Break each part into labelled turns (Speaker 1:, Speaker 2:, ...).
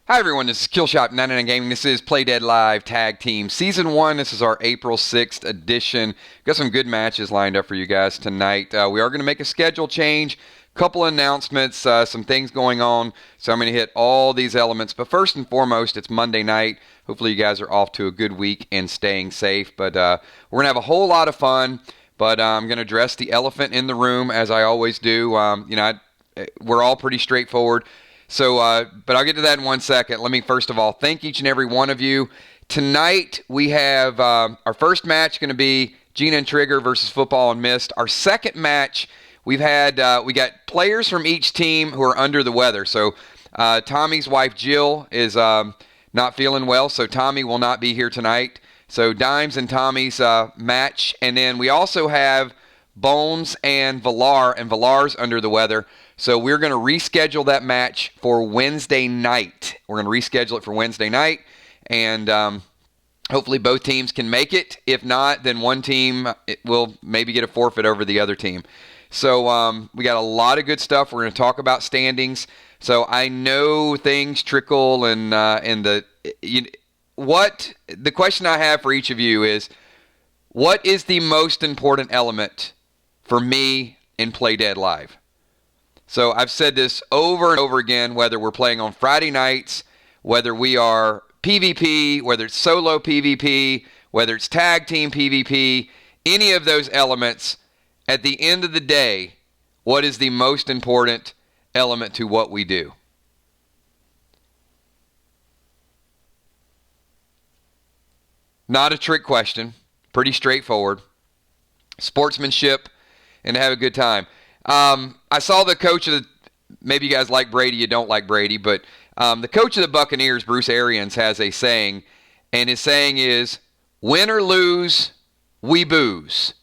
Speaker 1: Hi everyone, this is Killshot 99 Gaming. This is Play Dead Live Tag Team Season 1. This is our April 6th edition. Got some good matches lined up for you guys tonight. We are going to make a schedule change, couple announcements, some things going on. So I'm going to hit all these elements. But first and foremost, it's Monday night. Hopefully you guys are off to a good week and staying safe. But we're going to have a whole lot of fun. But I'm going to address the elephant in the room as I always do. We're all pretty straightforward. So, but I'll get to that in 1 second. Let me first of all thank each and every one of you. Tonight we have our first match going to be Gina and Trigger versus Football and Mist. Our second match, we got players from each team who are under the weather. So Tommy's wife Jill is not feeling well, so Tommy will not be here tonight. So Dimes and Tommy's match, and then we also have Bones and Valar's under the weather. So we're going to reschedule that match for Wednesday night. We're going to reschedule it for Wednesday night, and hopefully both teams can make it. If not, then one team will maybe get a forfeit over the other team. So we got a lot of good stuff. We're going to talk about standings. So I know things trickle, and the question I have for each of you is, what is the most important element for me in Play Dead Live? So I've said this over and over again, whether we're playing on Friday nights, whether we are PvP, whether it's solo PvP, whether it's tag team PvP, any of those elements, at the end of the day, what is the most important element to what we do? Not a trick question. Pretty straightforward. Sportsmanship and have a good time. I saw the coach of the, maybe you guys like Brady, you don't like Brady, but the coach of the Buccaneers, Bruce Arians, has a saying, and his saying is, win or lose, we booze.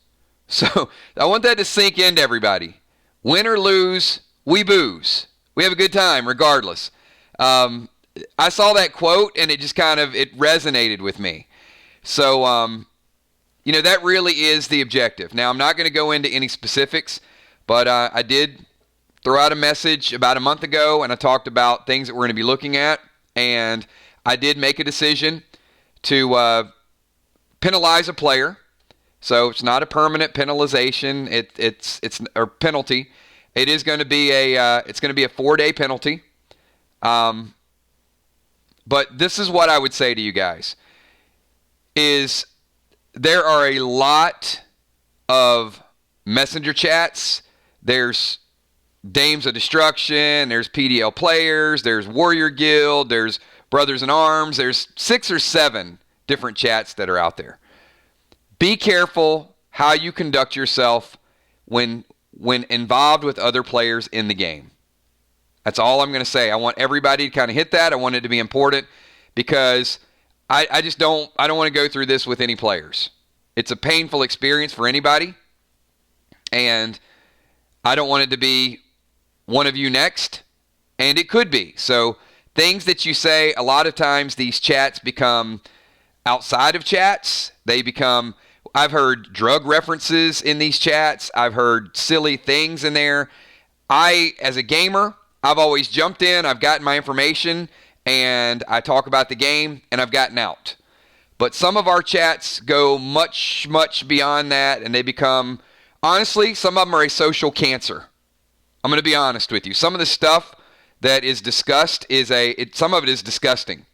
Speaker 1: So I want that to sink into everybody. Win or lose, we booze. We have a good time regardless. I saw that quote, and it just it resonated with me. So, that really is the objective. Now, I'm not going to go into any specifics, but I did throw out a message about a month ago, and I talked about things that we're going to be looking at, and I did make a decision to penalize a player. So it's not a permanent penalization. It's or penalty. It is going to be a 4-day penalty. But this is what I would say to you guys: is there are a lot of messenger chats. There's Dames of Destruction, there's PDL Players, there's Warrior Guild, there's Brothers in Arms, there's 6 or 7 different chats that are out there. Be careful how you conduct yourself when involved with other players in the game. That's all I'm going to say. I want everybody to kind of hit that. I want it to be important because I don't want to go through this with any players. It's a painful experience for anybody, and I don't want it to be one of you next, and it could be. So things that you say, a lot of times these chats become outside of chats. I've heard drug references in these chats. I've heard silly things in there. As a gamer, I've always jumped in. I've gotten my information, and I talk about the game, and I've gotten out. But some of our chats go much, much beyond that, and they become, honestly, some of them are a social cancer. I'm going to be honest with you. Some of the stuff that is discussed some of it is disgusting.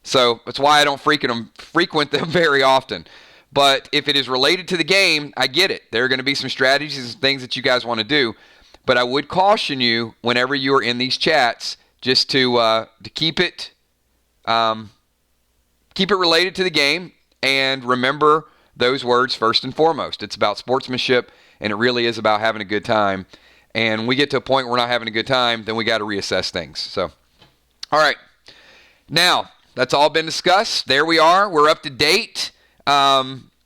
Speaker 1: So that's why I don't frequent them very often. But if it is related to the game, I get it. There are going to be some strategies and things that you guys want to do. But I would caution you whenever you are in these chats just to keep it related to the game, and remember those words first and foremost. It's about sportsmanship, and it really is about having a good time. And when we get to a point where we're not having a good time, then we got to reassess things. So, all right. Now, that's all been discussed. There we are. We're up to date.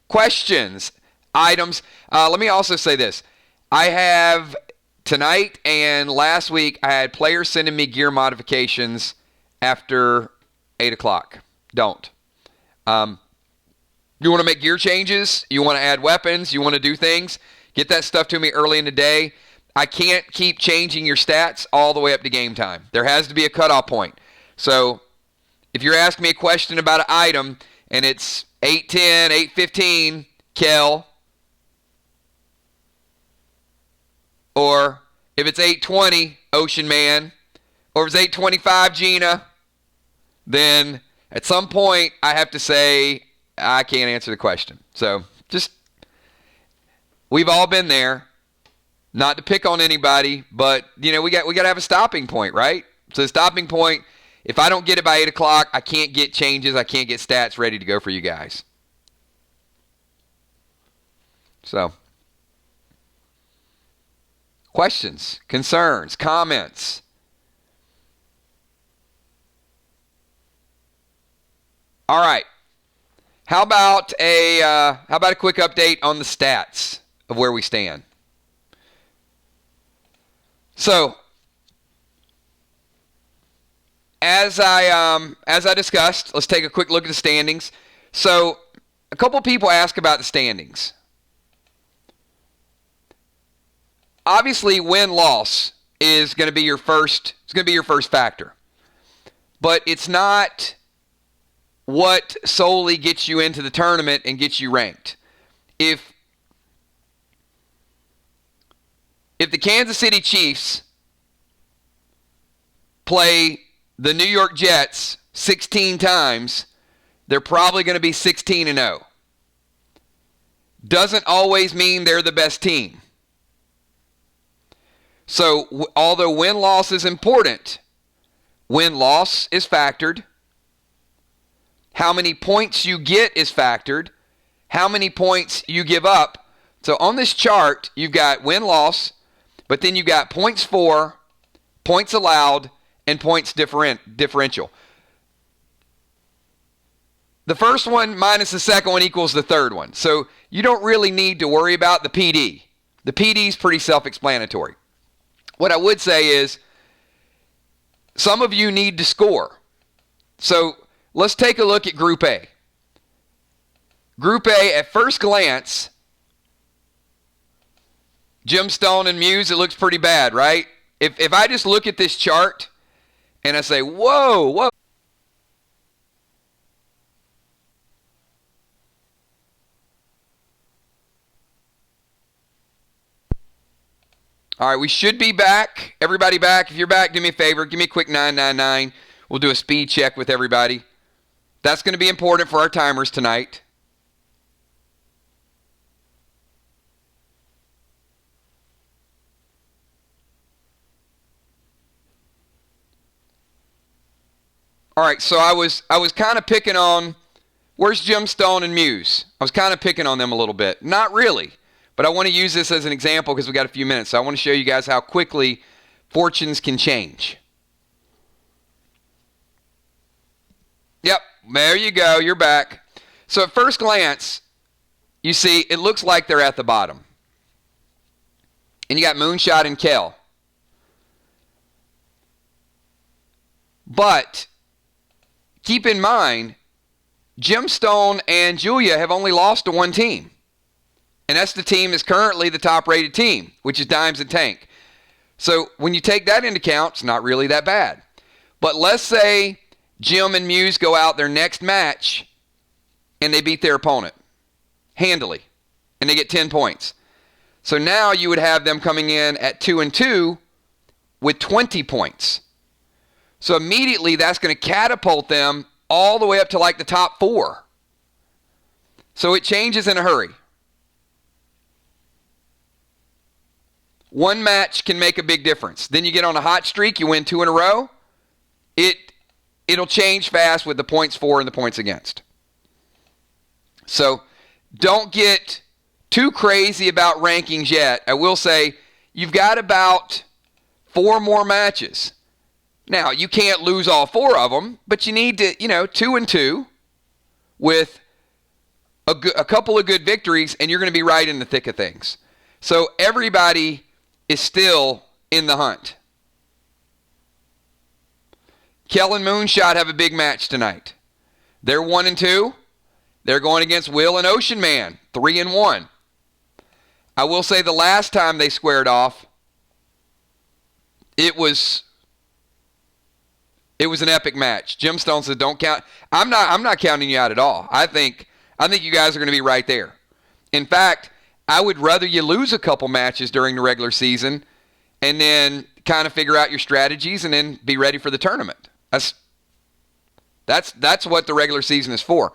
Speaker 1: Questions, items. Let me also say this. I have tonight and last week, I had players sending me gear modifications after 8 o'clock. Don't. You want to make gear changes? You want to add weapons? You want to do things? Get that stuff to me early in the day. I can't keep changing your stats all the way up to game time. There has to be a cutoff point. So if you're asking me a question about an item and it's 810, 815, Kel, or if it's 820, Ocean Man, or if it's 825, Gina, then at some point I have to say I can't answer the question. So just, we've all been there. Not to pick on anybody, but we got to have a stopping point, right? So the stopping point, if I don't get it by 8 o'clock, I can't get changes, I can't get stats ready to go for you guys. So, questions, concerns, comments? All right. How about a quick update on the stats of where we stand? So, as I discussed, let's take a quick look at the standings. So, a couple people ask about the standings. Obviously, win-loss is going to be your first. It's going to be your first factor, but it's not what solely gets you into the tournament and gets you ranked. If the Kansas City Chiefs play the New York Jets 16 times, they're probably going to be 16-0. Doesn't always mean they're the best team. So, although win-loss is important, win-loss is factored. How many points you get is factored. How many points you give up. So, on this chart, you've got win-loss, but then you've got points for, points allowed, and points differential. The first one minus the second one equals the third one. So, you don't really need to worry about the PD. The PD is pretty self-explanatory. What I would say is some of you need to score. So let's take a look at Group A. Group A, at first glance, Gemstone and Muse, it looks pretty bad, right? If I just look at this chart and I say, whoa. All right, we should be back. Everybody back. If you're back, do me a favor. Give me a quick 999. We'll do a speed check with everybody. That's going to be important for our timers tonight. All right, so I was kind of picking on, where's Gemstone and Muse? I was kind of picking on them a little bit. Not really. But I want to use this as an example because we've got a few minutes. So I want to show you guys how quickly fortunes can change. Yep, there you go. You're back. So at first glance, you see it looks like they're at the bottom. And you got Moonshot and Kel. But keep in mind, Gemstone and Julia have only lost to one team. And that's the team that's currently the top-rated team, which is Dimes and Tank. So when you take that into account, it's not really that bad. But let's say Jim and Muse go out their next match and they beat their opponent handily, and they get 10 points. So now you would have them coming in at 2-2 with 20 points. So immediately that's going to catapult them all the way up to like the top 4. So it changes in a hurry. One match can make a big difference. Then you get on a hot streak, you win 2 in a row. It'll change fast with the points for and the points against. So don't get too crazy about rankings yet. I will say you've got about 4 more matches. Now, you can't lose all 4 of them, but you need to, 2-2 with a couple of good victories, and you're going to be right in the thick of things. So everybody is still in the hunt. Kel and Moonshot have a big match tonight. They're 1-2. They're going against Will and Ocean Man, 3-1. I will say the last time they squared off, it was It was an epic match. Jim Stone said, "Don't count." I'm not counting you out at all. I think you guys are going to be right there. In fact, I would rather you lose a couple matches during the regular season and then kind of figure out your strategies and then be ready for the tournament. That's what the regular season is for.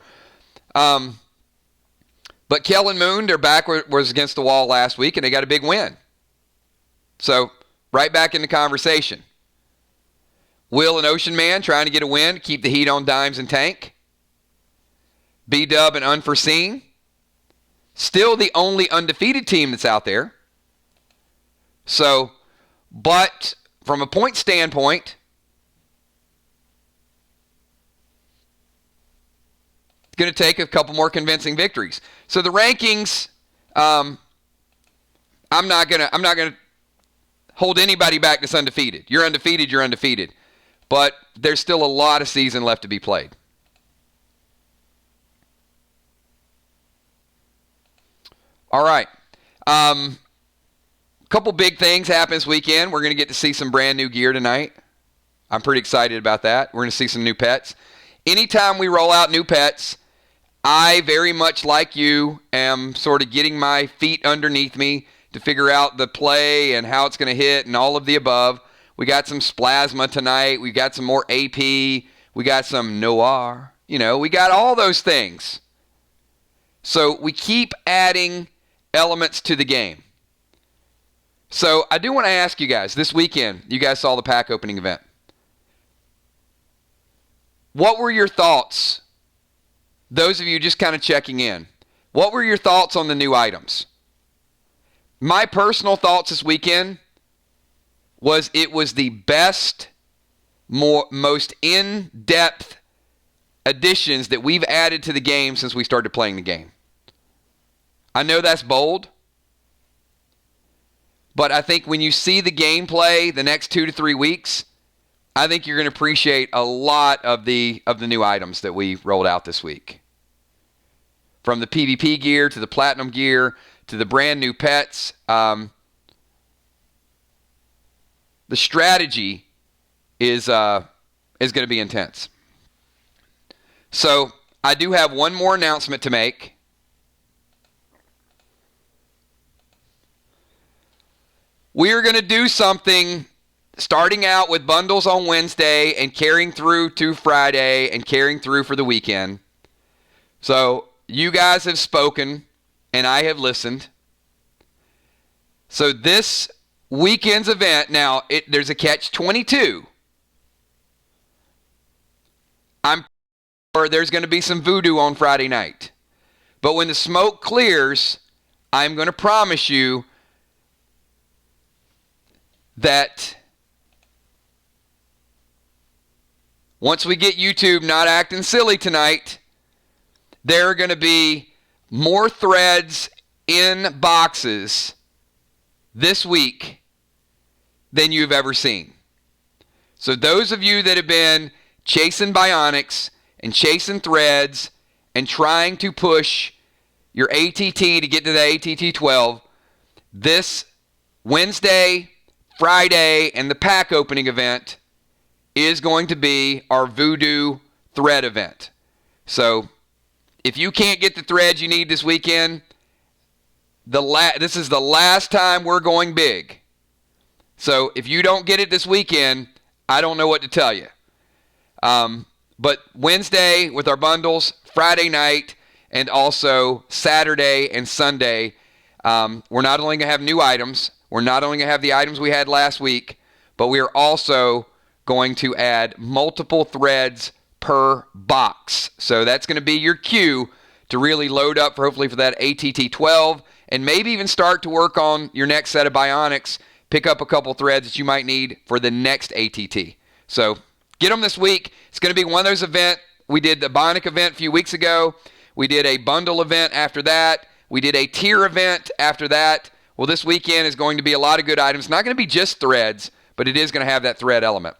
Speaker 1: But Kell and Moon, their back was against the wall last week, and they got a big win. So, right back in the conversation. Will and Ocean Man trying to get a win, keep the heat on Dimes and Tank. B-Dub and Unforeseen. Still the only undefeated team that's out there. So, but from a point standpoint, it's going to take a couple more convincing victories. So the rankings, I'm not gonna hold anybody back that's undefeated. You're undefeated. But there's still a lot of season left to be played. All right. Couple big things happen this weekend. We're going to get to see some brand new gear tonight. I'm pretty excited about that. We're going to see some new pets. Anytime we roll out new pets, I very much like you am sort of getting my feet underneath me to figure out the play and how it's going to hit and all of the above. We got some Splasma tonight. We got some more AP. We got some Noir. We got all those things. So we keep adding elements to the game. So I do want to ask you guys, this weekend, you guys saw the pack opening event. What were your thoughts? Those of you just kind of checking in. What were your thoughts on the new items? My personal thoughts this weekend was it was the best, most in-depth additions that we've added to the game since we started playing the game. I know that's bold, but I think when you see the gameplay the next 2 to 3 weeks, I think you're going to appreciate a lot of the new items that we rolled out this week. From the PvP gear to the Platinum gear to the brand new pets. The strategy is going to be intense. So I do have one more announcement to make. We are going to do something starting out with bundles on Wednesday and carrying through to Friday and carrying through for the weekend. So you guys have spoken and I have listened. So this weekend's event, now there's a catch-22. I'm sure there's going to be some voodoo on Friday night. But when the smoke clears, I'm going to promise you that once we get YouTube not acting silly tonight, there are going to be more threads in boxes this week than you've ever seen. So those of you that have been chasing Bionics and chasing threads and trying to push your ATT to get to the ATT 12, this Wednesday, Friday, and the pack opening event is going to be our Voodoo thread event. So if you can't get the threads you need this weekend, this is the last time we're going big. So if you don't get it this weekend, I don't know what to tell you. But Wednesday with our bundles, Friday night, and also Saturday and Sunday, we're not only going to have new items, we're not only going to have the items we had last week, but we are also going to add multiple threads per box. So that's going to be your cue to really load up hopefully for that ATT 12 and maybe even start to work on your next set of Bionics. Pick up a couple threads that you might need for the next ATT. So get them this week. It's going to be one of those events. We did the Bionic event a few weeks ago. We did a bundle event after that. We did a tier event after that. Well, this weekend is going to be a lot of good items. Not going to be just threads, but it is going to have that thread element.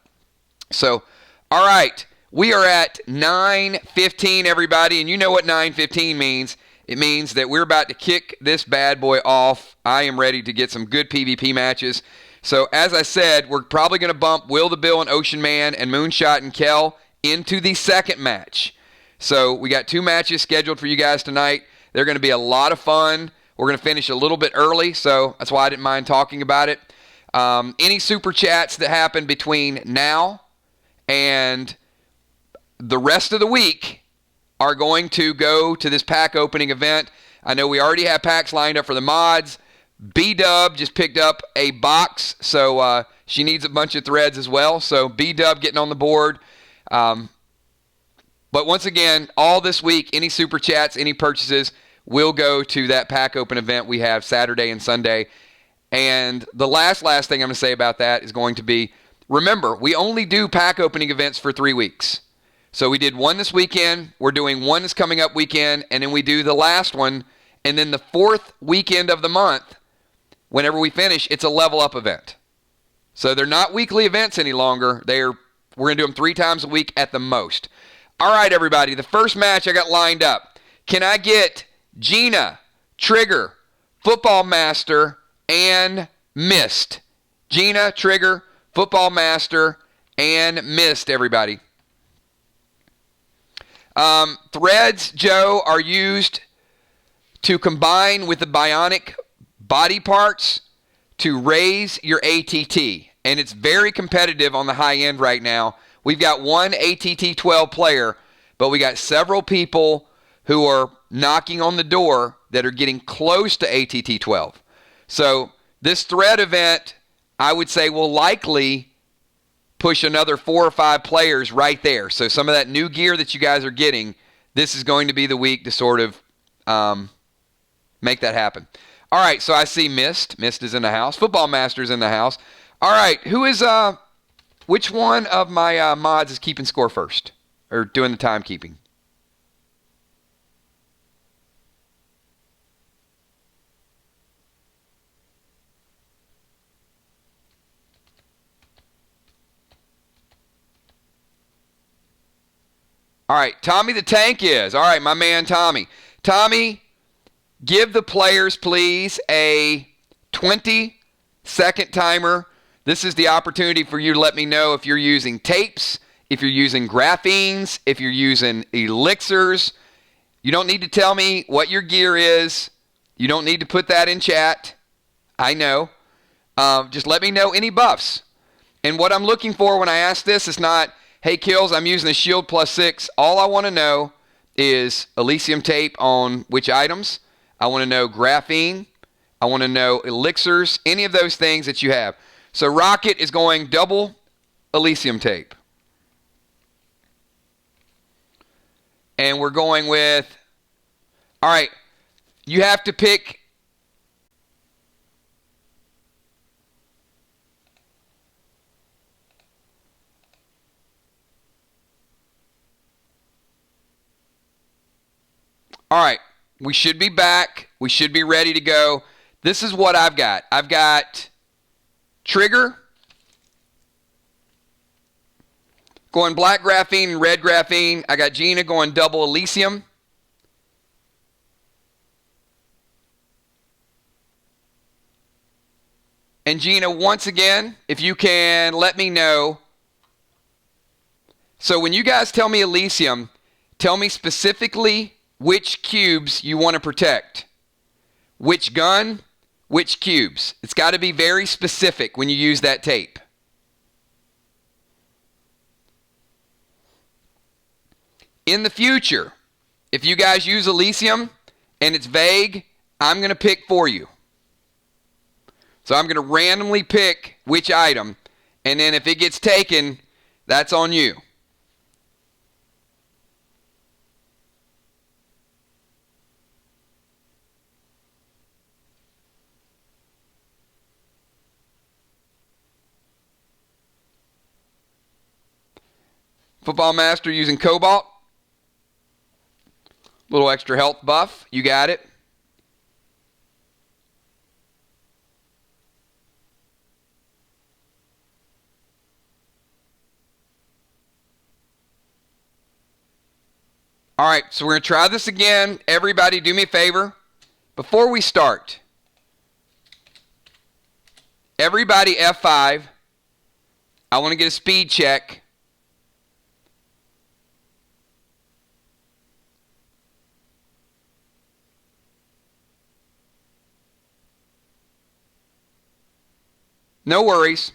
Speaker 1: So, all right. We are at 9:15, everybody, and you know what 9:15 means. It means that we're about to kick this bad boy off. I am ready to get some good PvP matches. So as I said, we're probably going to bump Will the Bill and Ocean Man and Moonshot and Kel into the second match. So we got 2 matches scheduled for you guys tonight. They're going to be a lot of fun. We're going to finish a little bit early, so that's why I didn't mind talking about it. Any super chats that happen between now and the rest of the week are going to go to this pack opening event. I know we already have packs lined up for the mods. B-Dub just picked up a box, so she needs a bunch of threads as well. So B-Dub getting on the board. But once again, all this week, any super chats, any purchases will go to that pack open event we have Saturday and Sunday. And the last thing I'm going to say about that is going to be, remember, we only do pack opening events for 3 weeks. So we did one this weekend, we're doing one this coming up weekend, and then we do the last one, and then the 4th weekend of the month, whenever we finish, it's a level up event. So they're not weekly events any longer. We're going to do them 3 times a week at the most. All right, everybody, the first match I got lined up. Can I get Gina, Trigger, Football Master, and Mist? Gina, Trigger, Football Master, and Mist, everybody. Threads, Joe, are used to combine with the bionic body parts to raise your ATT. And it's very competitive on the high end right now. We've got one ATT 12 player, but we got several people who are knocking on the door that are getting close to ATT 12. So this thread event, I would say, will likely push another 4 or 5 players right there. So some of that new gear that you guys are getting, this is going to be the week to sort of make that happen. All right, so I see Mist. Mist is in the house. Football Master's in the house. All right, which one of my mods is keeping score first or doing the timekeeping? All right, Tommy the Tank is. All right, my man Tommy. Tommy, give the players, please, a 20-second timer. This is the opportunity for you to let me know if you're using tapes, if you're using graphenes, if you're using elixirs. You don't need to tell me what your gear is. You don't need to put that in chat. I know. Just let me know any buffs. And what I'm looking for when I ask this is not, hey, Kills, I'm using a shield +6. All I want to know is Elysium tape on which items. I want to know graphene. I want to know elixirs, any of those things that you have. So Rocket is going double Elysium tape. And we're going with, all right, you have to pick. All right, we should be back. We should be ready to go. This is what I've got. I've got Trigger going black graphene and red graphene. I got Gina going double Elysium. And Gina, once again, if you can let me know. So when you guys tell me Elysium, tell me specifically which cubes you want to protect. Which gun, which cubes. It's got to be very specific when you use that tape. In the future, if you guys use Elysium and it's vague, I'm going to pick for you. So I'm going to randomly pick which item, and then if it gets taken, that's on you. Football Master using Cobalt. Little extra health buff. You got it. All right, so we're going to try this again. Everybody do me a favor. Before we start, Everybody F5. I want to get a speed check. No worries.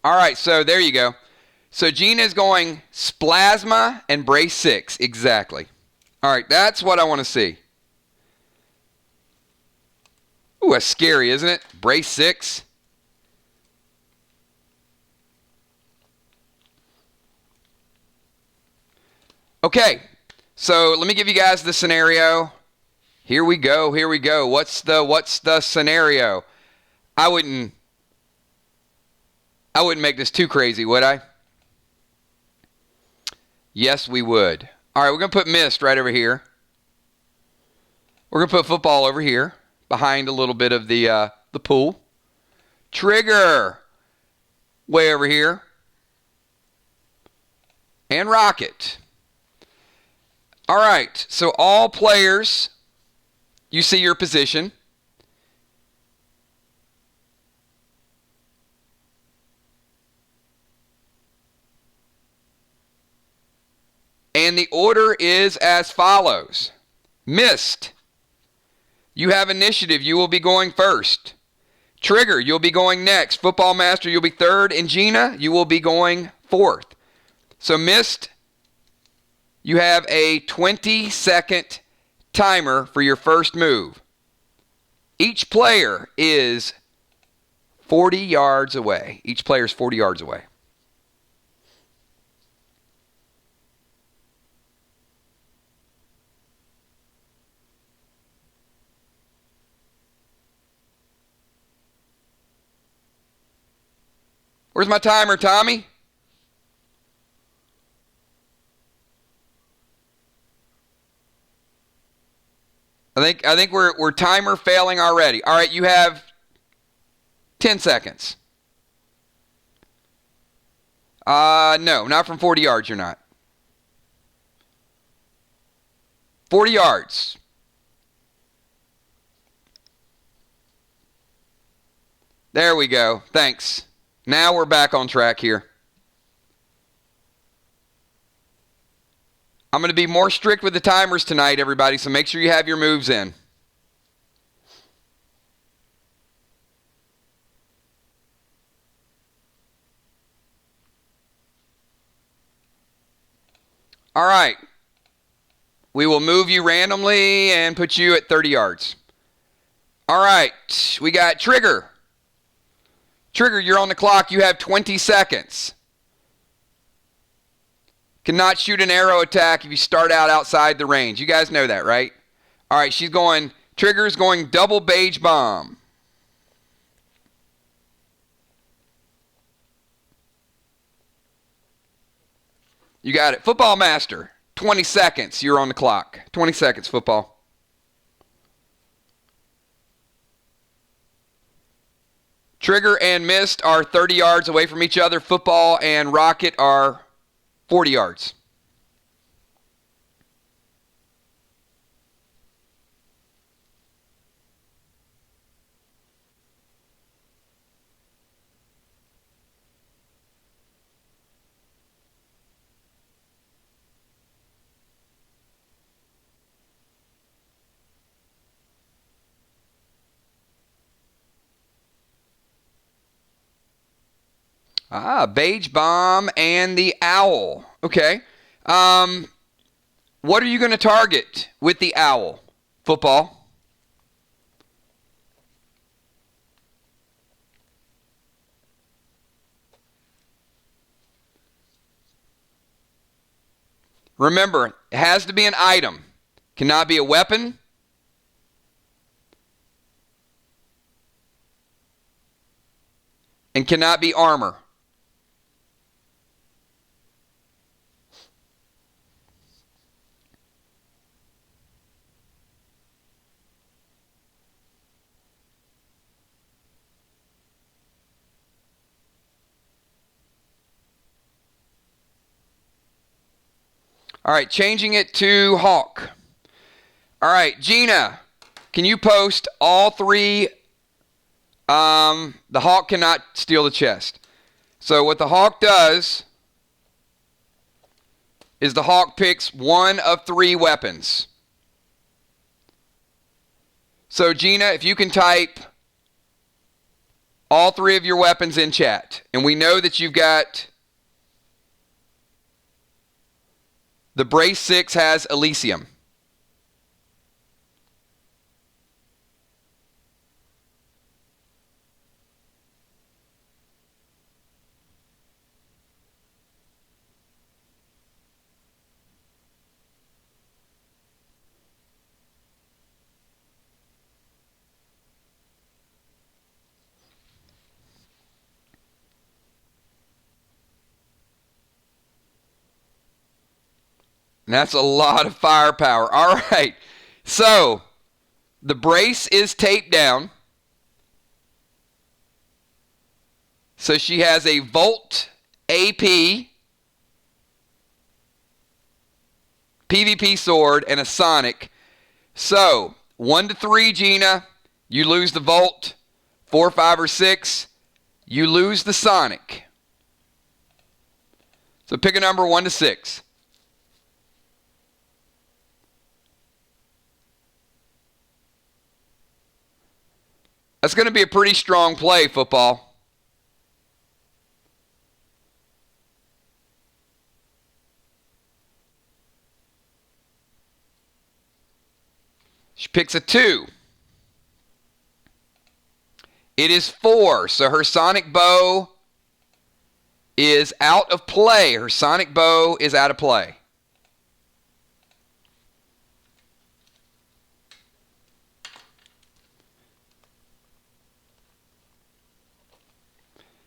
Speaker 1: All right, so there you go. So Gina is going splasma and brace 6. Exactly. All right, that's what I want to see. Ooh, that's scary, isn't it? Brace 6. Okay, so let me give you guys the scenario. Here we go. Here we go. What's the scenario? I wouldn't make this too crazy, would I? Yes, we would. All right, we're going to put mist right over here. We're going to put football over here behind a little bit of the pool. Trigger way over here. And rocket. All right, so all players, you see your position. And the order is as follows. Mist, you have initiative. You will be going first. Trigger, you'll be going next. Football Master, you'll be third. And Gina, you will be going fourth. So Mist, you have a 20-second timer for your first move. Each player is 40 yards away. Each player is 40 yards away. Where's my timer, Tommy? I think we're timer failing already. All right, you have 10 seconds. No, not from 40 yards, you're not. 40 yards. There we go. Thanks. Now we're back on track here. I'm going to be more strict with the timers tonight, everybody, so make sure you have your moves in. All right. We will move you randomly and put you at 30 yards. All right. We got Trigger. Trigger, you're on the clock. You have 20 seconds. Cannot shoot an arrow attack if you start out outside the range. You guys know that, right? All right, Trigger's going double beige bomb. You got it. Football Master, 20 seconds. You're on the clock. 20 seconds, football. Trigger and Mist are 30 yards away from each other. Football and Rocket are 40 yards. Beige Bomb and the Owl. Okay. What are you going to target with the Owl? Football. Remember, it has to be an item. Cannot be a weapon. And cannot be armor. All right, changing it to Hawk. All right, Gina, can you post all three? The Hawk cannot steal the chest. So what the Hawk does is the Hawk picks one of three weapons. So Gina, if you can type all three of your weapons in chat. And we know that you've got the Brace 6 has Elysium. And that's a lot of firepower. All right. So, the Brace is taped down. So she has a Volt AP, PvP sword, and a Sonic. So, 1 to 3, Gina, you lose the Volt. 4, 5, or 6, you lose the Sonic. So pick a number 1 to 6. That's going to be a pretty strong play, football. She picks a 2. It is 4, so her Sonic Bow is out of play. Her Sonic Bow is out of play.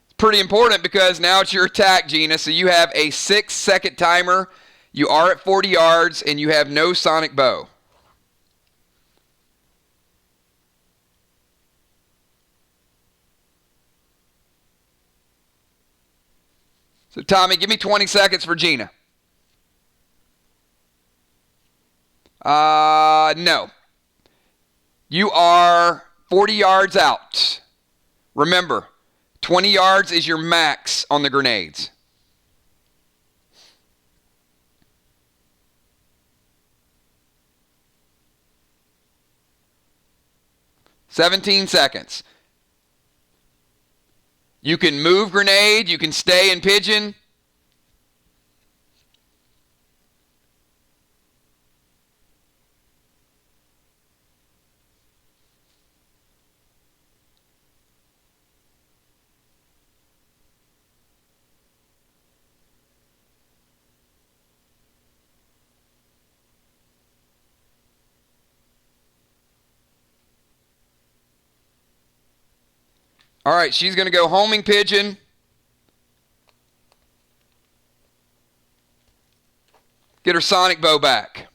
Speaker 1: It's pretty important because now it's your attack, Gina. So you have a 6-second timer. You are at 40 yards, and you have no Sonic Bow. So, Tommy, give me 20 seconds for Gina. No. You are 40 yards out. Remember, 20 yards is your max on the grenades. $17 seconds. You can move grenade. You can stay in pigeon. All right, she's going to go homing pigeon. Get her Sonic Bow back.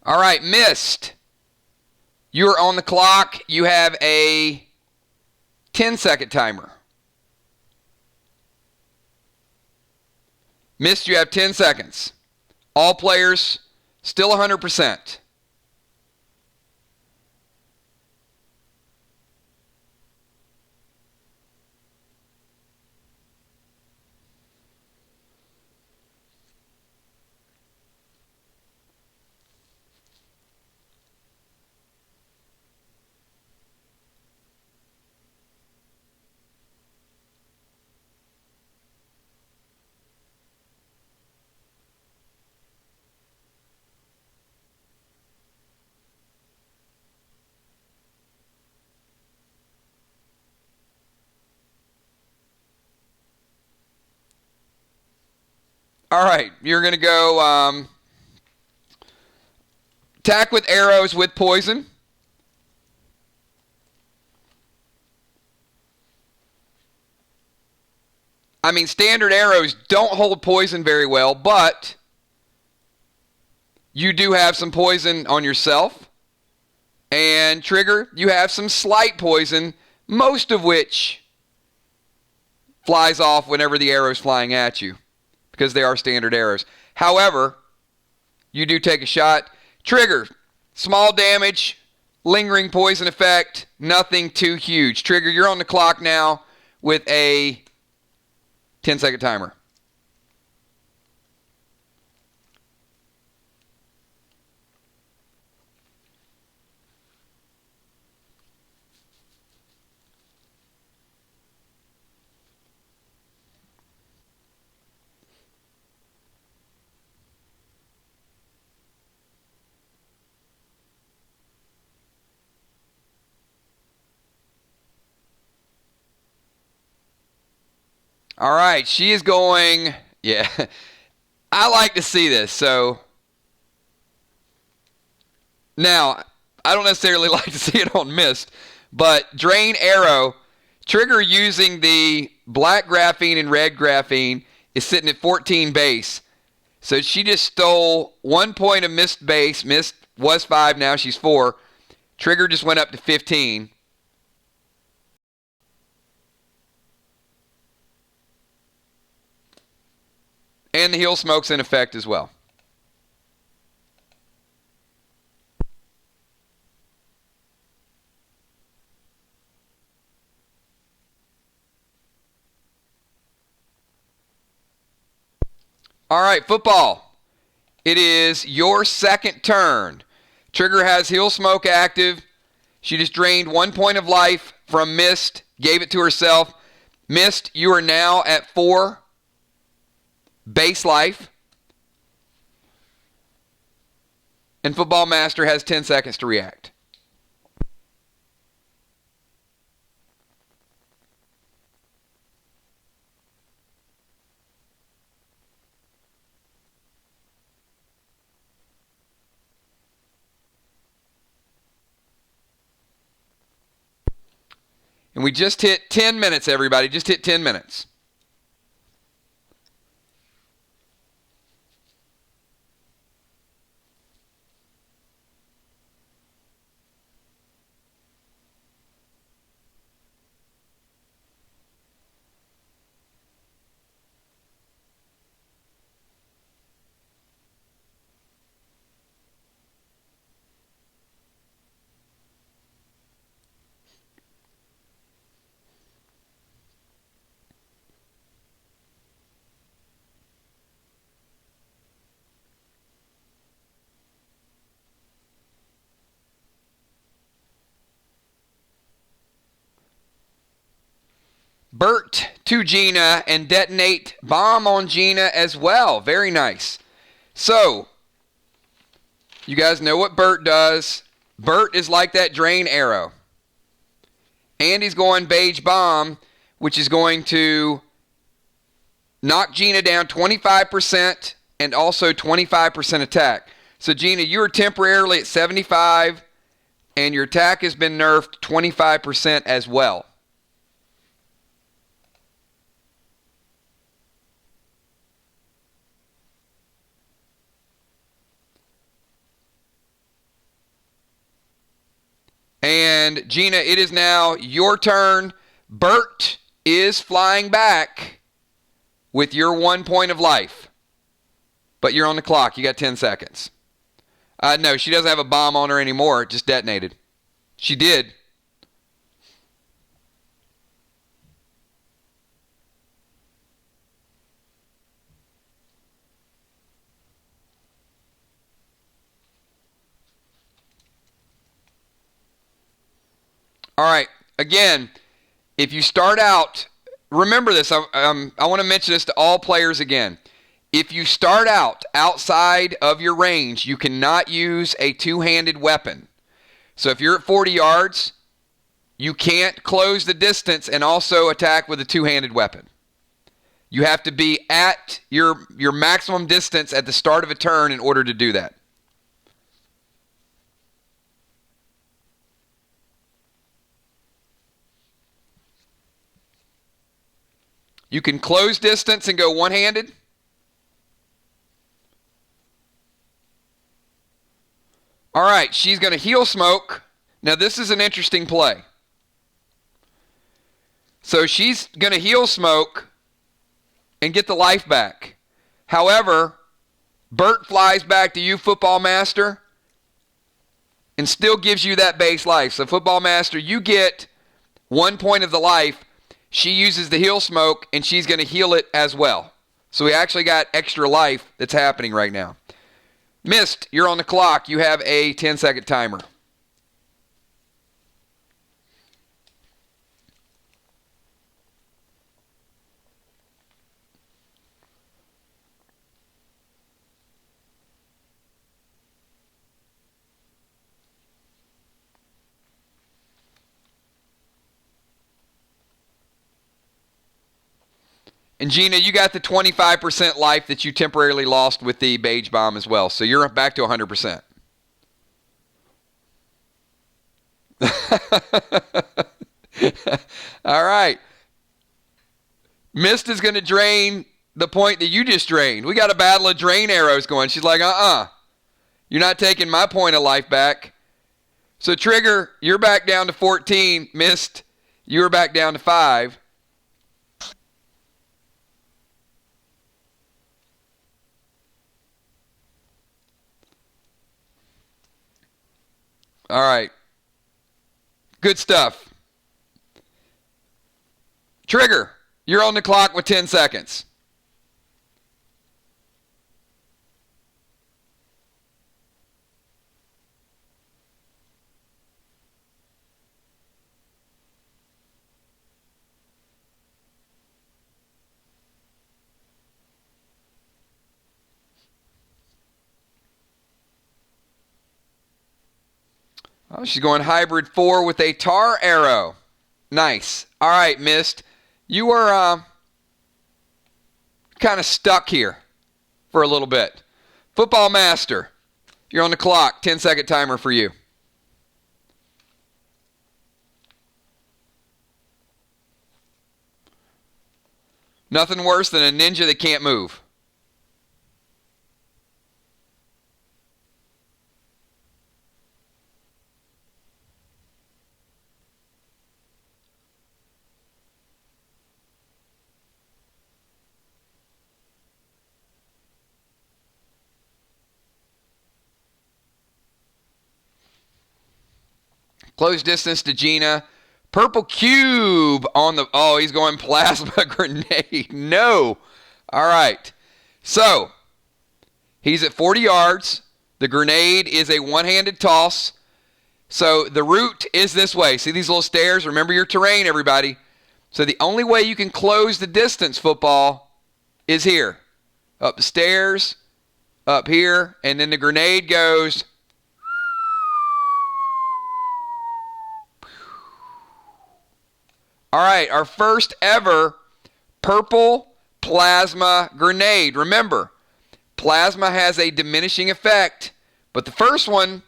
Speaker 1: All right, Mist. You're on the clock. You have a 10-second timer. Mist, you have 10 seconds. All players still 100%. All right, you're going to go attack with arrows with poison. I mean, standard arrows don't hold poison very well, but you do have some poison on yourself. And Trigger, you have some slight poison, most of which flies off whenever the arrow is flying at you, because they are standard arrows. However, you do take a shot. Trigger, small damage, lingering poison effect, nothing too huge. Trigger, you're on the clock now with a 10-second timer. All right, she is going, yeah, I like to see this. So now, I don't necessarily like to see it on Mist, but Drain Arrow, Trigger using the black graphene and red graphene is sitting at 14 base. So she just stole 1 point of Mist base. Mist was 5, now she's 4. Trigger just went up to 15. And the heal smoke's in effect as well. All right, football. It is your second turn. Trigger has heal smoke active. She just drained 1 point of life from Mist, gave it to herself. Mist, you are now at 4 base life. And Football Master has 10 seconds to react. And we just hit 10 minutes, everybody. Just hit 10 minutes. Bert to Gina and detonate bomb on Gina as well. Very nice. So, you guys know what Bert does. Bert is like that drain arrow. And he's going beige bomb, which is going to knock Gina down 25% and also 25% attack. So, Gina, you are temporarily at 75, and your attack has been nerfed 25% as well. And Gina, it is now your turn. Bert is flying back with your 1 point of life. But you're on the clock. You got 10 seconds. No, she doesn't have a bomb on her anymore. It just detonated. She did. All right. Again, if you start out, remember this. I want to mention this to all players again. If you start out outside of your range, you cannot use a two-handed weapon. So if you're at 40 yards, you can't close the distance and also attack with a two-handed weapon. You have to be at your maximum distance at the start of a turn in order to do that. You can close distance and go one-handed. All right, she's going to heel smoke. Now, this is an interesting play. So she's going to heel smoke and get the life back. However, Bert flies back to you, Football Master, and still gives you that base life. So, Football Master, you get 1 point of the life. She uses the heel smoke, and she's going to heal it as well. So we actually got extra life that's happening right now. Mist, you're on the clock. You have a 10-second timer. And Gina, you got the 25% life that you temporarily lost with the beige bomb as well. So you're back to 100%. All right. Mist is going to drain the point that you just drained. We got a battle of drain arrows going. She's like, you're not taking my point of life back. So Trigger, you're back down to 14. Mist, you're back down to 5. All right. Good stuff. Trigger, you're on the clock with 10 seconds. Oh, she's going hybrid 4 with a tar arrow. Nice. All right, Mist. You are kind of stuck here for a little bit. Football Master, you're on the clock. 10-second timer for you. Nothing worse than a ninja that can't move. Close distance to Gina. Purple cube on the... Oh, he's going plasma grenade. No. All right. So, he's at 40 yards. The grenade is a one-handed toss. So, the route is this way. See these little stairs? Remember your terrain, everybody. So, the only way you can close the distance, football, is here. Up the stairs, up here, and then the grenade goes... All right, our first ever purple plasma grenade. Remember, plasma has a diminishing effect, but the first one,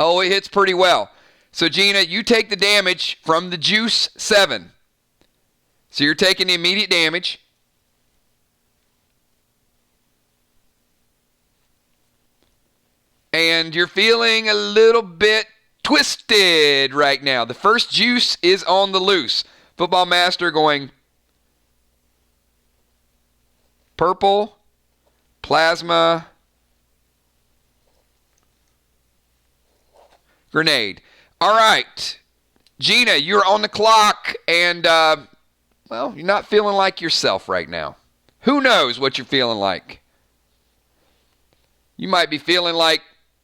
Speaker 1: it hits pretty well. So, Gina, you take the damage from the Juice 7. So you're taking the immediate damage. And you're feeling a little bit twisted right now. The first juice is on the loose. Football Master going purple, plasma, grenade. All right. Gina, you're on the clock, and, you're not feeling like yourself right now. Who knows what you're feeling like? You might be feeling like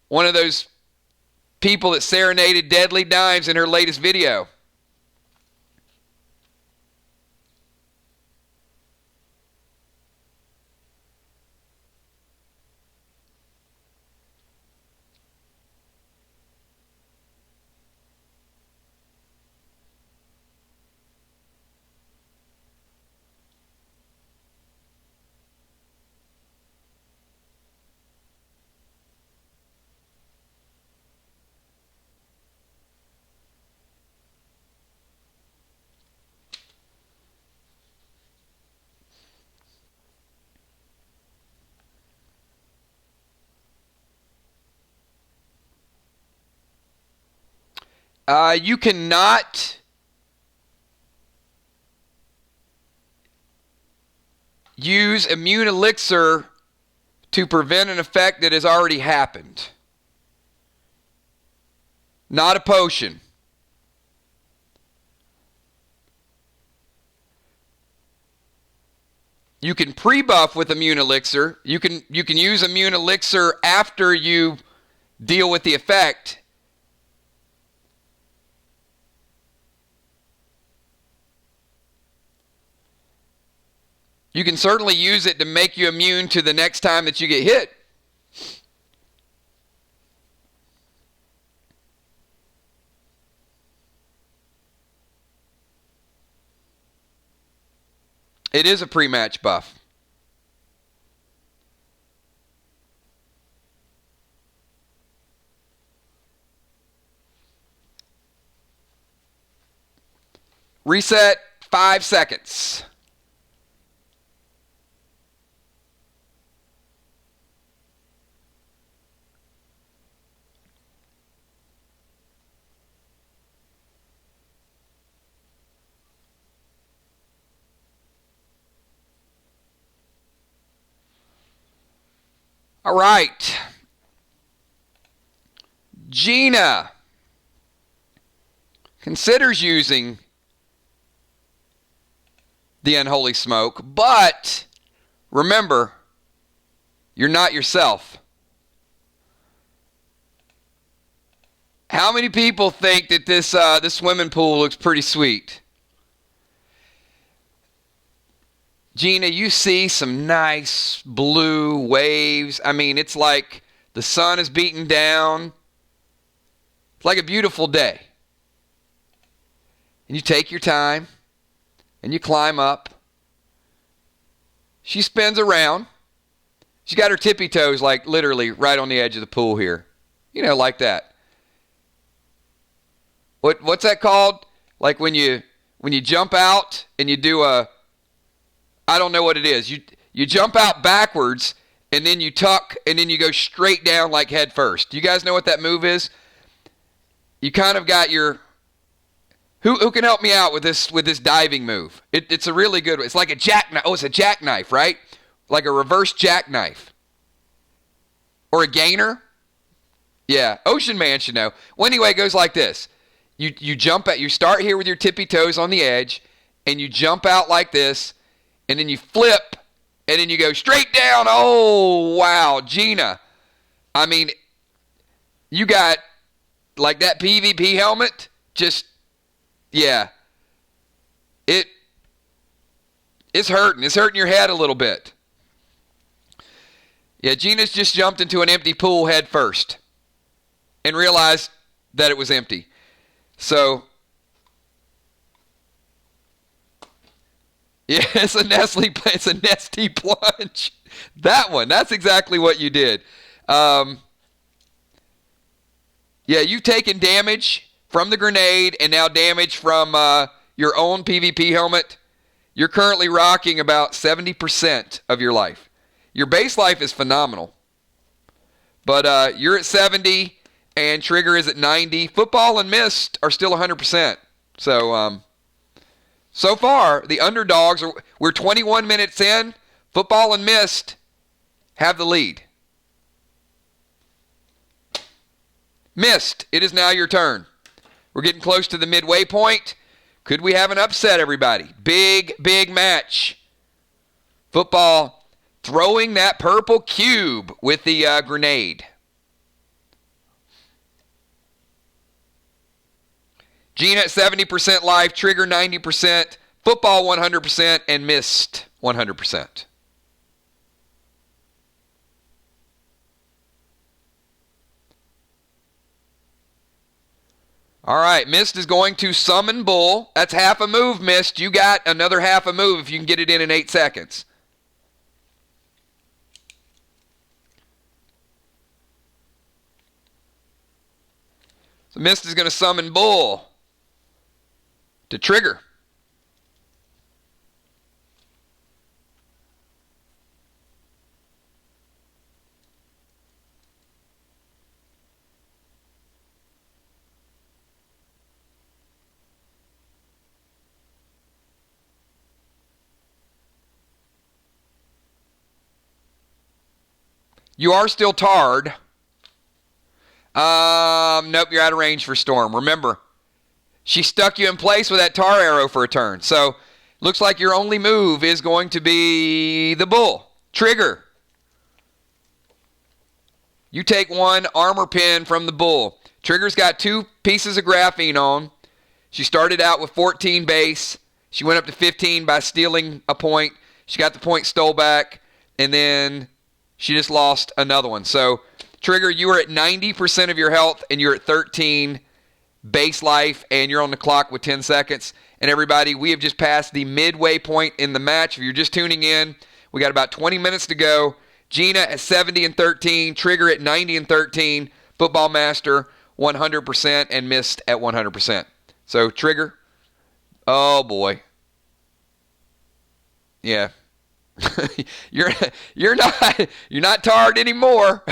Speaker 1: one of those people that serenaded Deadly Dimes in her latest video. You cannot use immune elixir to prevent an effect that has already happened. Not a potion. You can pre-buff with immune elixir. You can use immune elixir after you deal with the effect. You can certainly use it to make you immune to the next time that you get hit. It is a pre-match buff. Reset 5 seconds. All right. Gina considers using the unholy smoke, but remember, you're not yourself. How many people think that this swimming pool looks pretty sweet? Gina, you see some nice blue waves. I mean, it's like the sun is beating down. It's like a beautiful day. And you take your time and you climb up. She spins around. She's got her tippy toes like literally right on the edge of the pool here. You know, like that. What's that called? Like when you jump out and you do I don't know what it is. You jump out backwards and then you tuck and then you go straight down like head first. Do you guys know what that move is? You kind of got your who can help me out with this diving move? It's a really good one. It's like a jackknife. Oh, it's a jackknife, right? Like a reverse jackknife. Or a gainer? Yeah, Ocean Man should know. Well, anyway, it goes like this. You jump out. You start here with your tippy toes on the edge, and you jump out like this, and then you flip, and then you go straight down. Oh, wow, Gina. I mean, you got like that PvP helmet. Just, yeah. It's hurting. It's hurting your head a little bit. Yeah, Gina's just jumped into an empty pool head first and realized that it was empty. So, yeah, it's a nesty plunge. That one, that's exactly what you did. Yeah, you've taken damage from the grenade and now damage from your own PvP helmet. You're currently rocking about 70% of your life. Your base life is phenomenal. But you're at 70 and Trigger is at 90. Football and Mist are still 100%. So, so far, the underdogs, we're 21 minutes in. Football and Mist have the lead. Mist, it is now your turn. We're getting close to the midway point. Could we have an upset, everybody? Big, big match. Football throwing that purple cube with the grenade. Gina at 70% life, Trigger 90%, Football 100%, and Mist 100%. All right, Mist is going to summon Bull. That's half a move, Mist. You got another half a move if you can get it in 8 seconds. So Mist is going to summon Bull to Trigger. You are still tarred. Nope, you're out of range for Storm. Remember, she stuck you in place with that tar arrow for a turn. So, looks like your only move is going to be the bull. Trigger. You take one armor pin from the bull. Trigger's got 2 pieces of graphene on. She started out with 14 base. She went up to 15 by stealing a point. She got the point stole back, and then she just lost another one. So, Trigger, you are at 90% of your health, and you're at 13 base life, and you're on the clock with 10 seconds. And everybody, we have just passed the midway point in the match. If you're just tuning in, we got about 20 minutes to go. Gina at 70 and 13, Trigger at 90 and 13, Football Master 100% and missed at 100%. So Trigger, oh boy, yeah, you're not tarred anymore.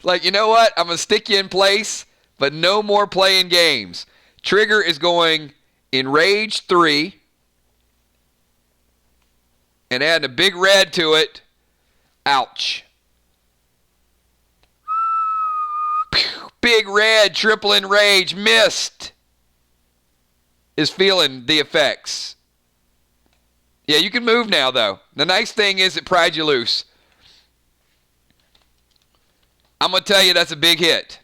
Speaker 1: Like, you know what? I'm gonna stick you in place, but no more playing games. Trigger is going Enrage 3. And adding a big red to it. Ouch. Big red, triple enrage, missed. Is feeling the effects. Yeah, you can move now, though. The nice thing is it pried you loose. I'm going to tell you that's a big hit.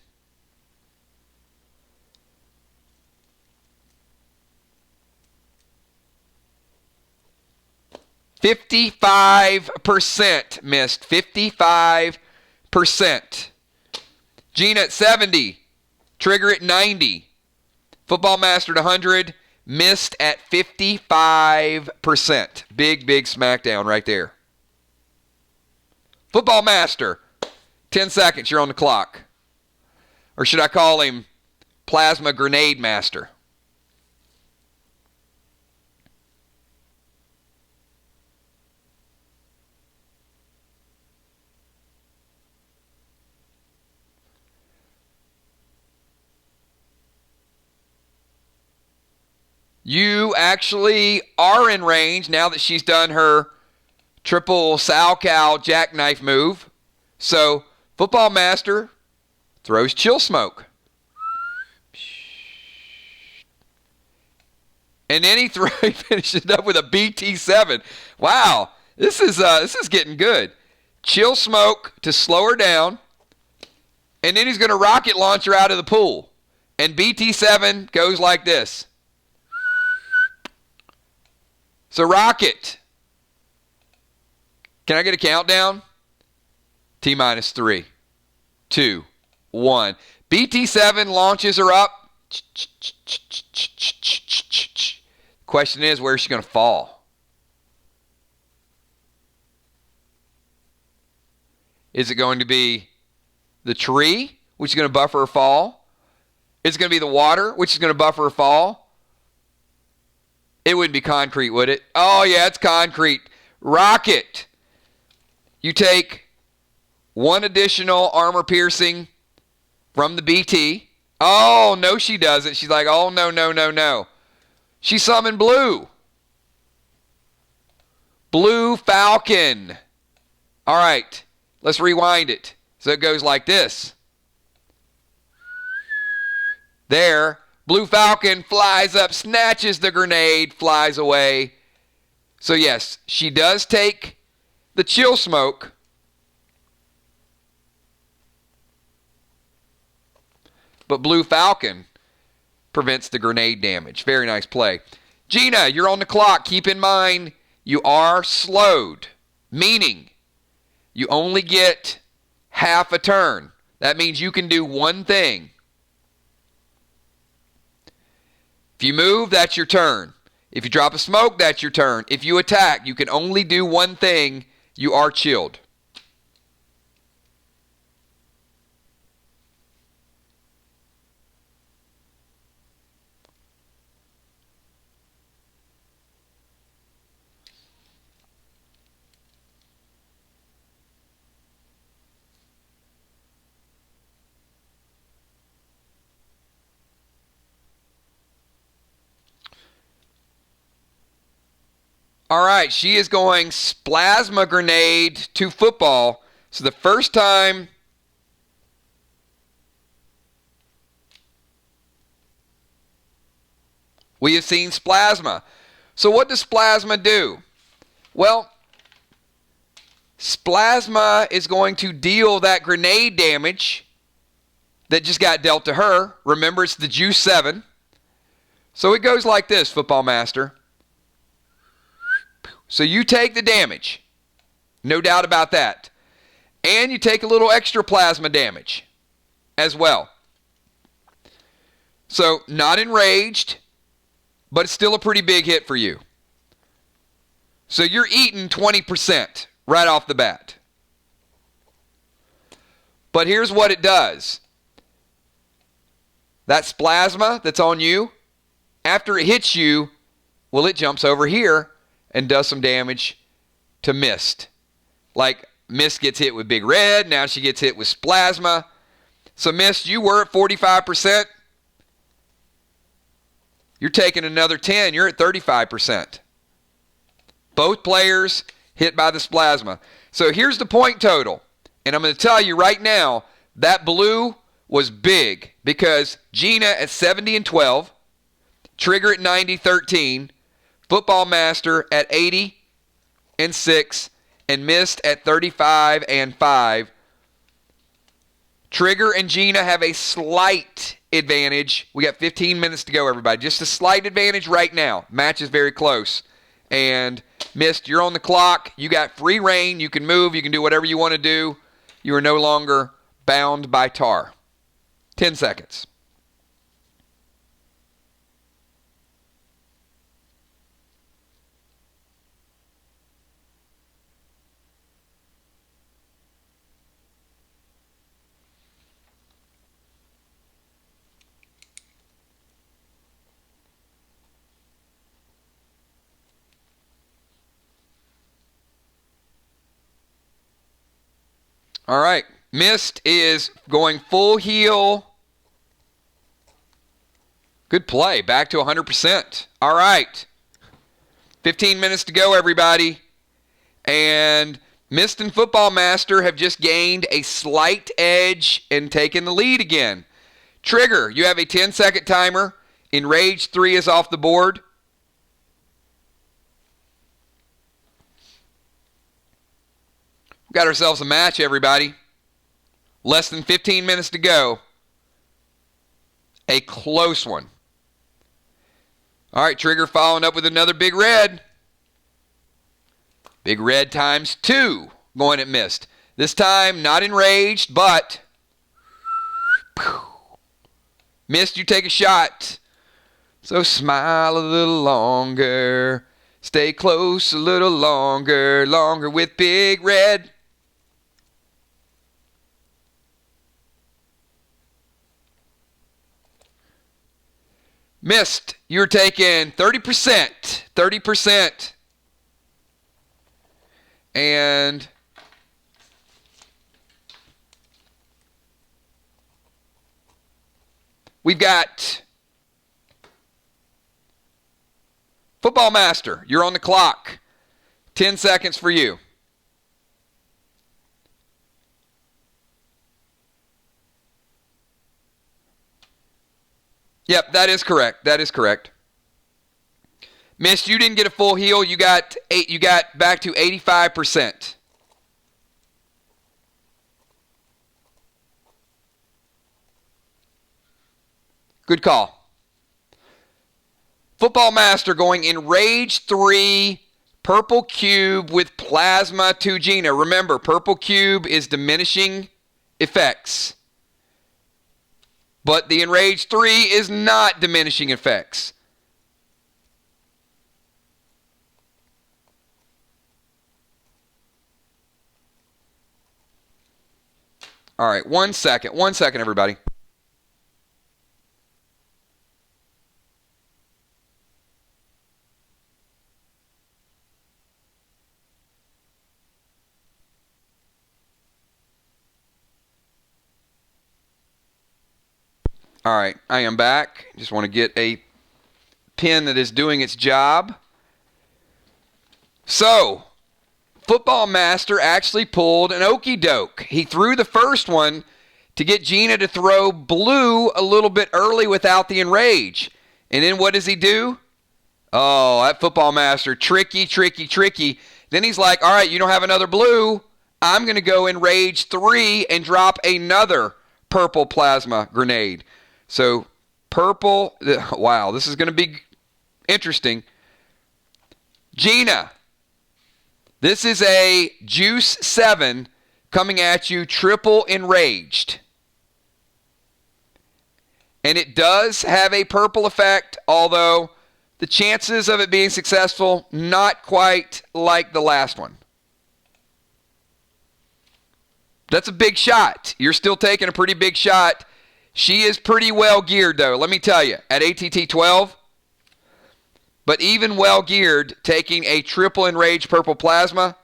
Speaker 1: %55% missed. 55%. Gina at 70. Trigger at 90. Football Master at 100. Missed at 55%. Big smackdown right there. Football Master. 10 seconds. You're on the clock. Or should I call him Plasma Grenade Master? You actually are in range now that she's done her triple Salchow jackknife move. So, Football Master throws Chill Smoke. And then he finishes up with a BT7. Wow, this is getting good. Chill Smoke to slow her down. And then he's going to rocket launch her out of the pool. And BT7 goes like this. So rocket. Can I get a countdown? T-minus 3, 2, 1. BT7 launches her up. Question is, where is she going to fall? Is it going to be the tree, which is going to buffer her fall? Is it going to be the water, which is going to buffer her fall? It wouldn't be concrete, would it? Oh, yeah, it's concrete. Rocket. You take one additional armor piercing from the BT. Oh, no, she doesn't. She's like, oh, no. She summoned Blue. Blue Falcon. All right, let's rewind it. So it goes like this. There. Blue Falcon flies up, snatches the grenade, flies away. So yes, she does take the Chill Smoke. But Blue Falcon prevents the grenade damage. Very nice play. Gina, you're on the clock. Keep in mind, you are slowed, meaning you only get half a turn. That means you can do one thing. If you move, that's your turn. If you drop a smoke, that's your turn. If you attack, you can only do one thing. You are chilled. All right, she is going splasma grenade to football. So the first time we have seen splasma. So what does splasma do? Well, splasma is going to deal that grenade damage that just got dealt to her. Remember, it's the Juice 7. So it goes like this, Football Master. So you take the damage. No doubt about that. And you take a little extra plasma damage as well. So not enraged, but it's still a pretty big hit for you. So you're eating 20% right off the bat. But here's what it does. That splasma that's on you, after it hits you, well, it jumps over here and does some damage to Mist. Like Mist gets hit with Big Red, now she gets hit with splasma. So Mist, you were at 45%. You're taking another 10, you're at 35%. Both players hit by the splasma. So here's the point total. And I'm going to tell you right now, that blue was big because Gina at 70-12, Trigger at 90-13, Football Master at 80-6, and Mist at 35-5. Trigger and Gina have a slight advantage. We got 15 minutes to go, everybody. Just a slight advantage right now. Match is very close. And Mist, you're on the clock. You got free reign. You can move. You can do whatever you want to do. You are no longer bound by tar. 10 seconds. All right. Mist is going full heal. Good play. Back to 100%. All right. 15 minutes to go, everybody. And Mist and Football Master have just gained a slight edge and taken the lead again. Trigger, you have a 10-second timer. Enraged 3 is off the board. We've got ourselves a match, everybody. Less than 15 minutes to go. A close one. All right, Trigger following up with another Big Red. Big Red times 2 going at Mist. This time not enraged, but Mist, you take a shot. So smile a little longer. Stay close a little longer. Longer with Big Red. Mist, you're taking 30%. 30%. And we've got Football Master. You're on the clock. 10 seconds for you. Yep, that is correct. That is correct. Mist, you didn't get a full heal. You got back to 85%. Good call. Football Master going in Rage 3, Purple Cube with Plasma to Gina. Remember, Purple Cube is diminishing effects. But the Enraged 3 is not diminishing effects. All right, 1 second. 1 second, everybody. All right, I am back. Just want to get a pin that is doing its job. So, Football Master actually pulled an okie doke. He threw the first one to get Gina to throw blue a little bit early without the enrage. And then what does he do? Oh, that Football Master, tricky, tricky, tricky. Then he's like, all right, you don't have another blue. I'm going to go enrage 3 and drop another purple plasma grenade. So, purple, wow, this is going to be interesting. Gina, this is a Juice 7 coming at you triple enraged. And it does have a purple effect, although the chances of it being successful, not quite like the last one. That's a big shot. You're still taking a pretty big shot. She is pretty well geared, though, let me tell you, at ATT 12. But even well geared, taking a triple enraged purple plasma,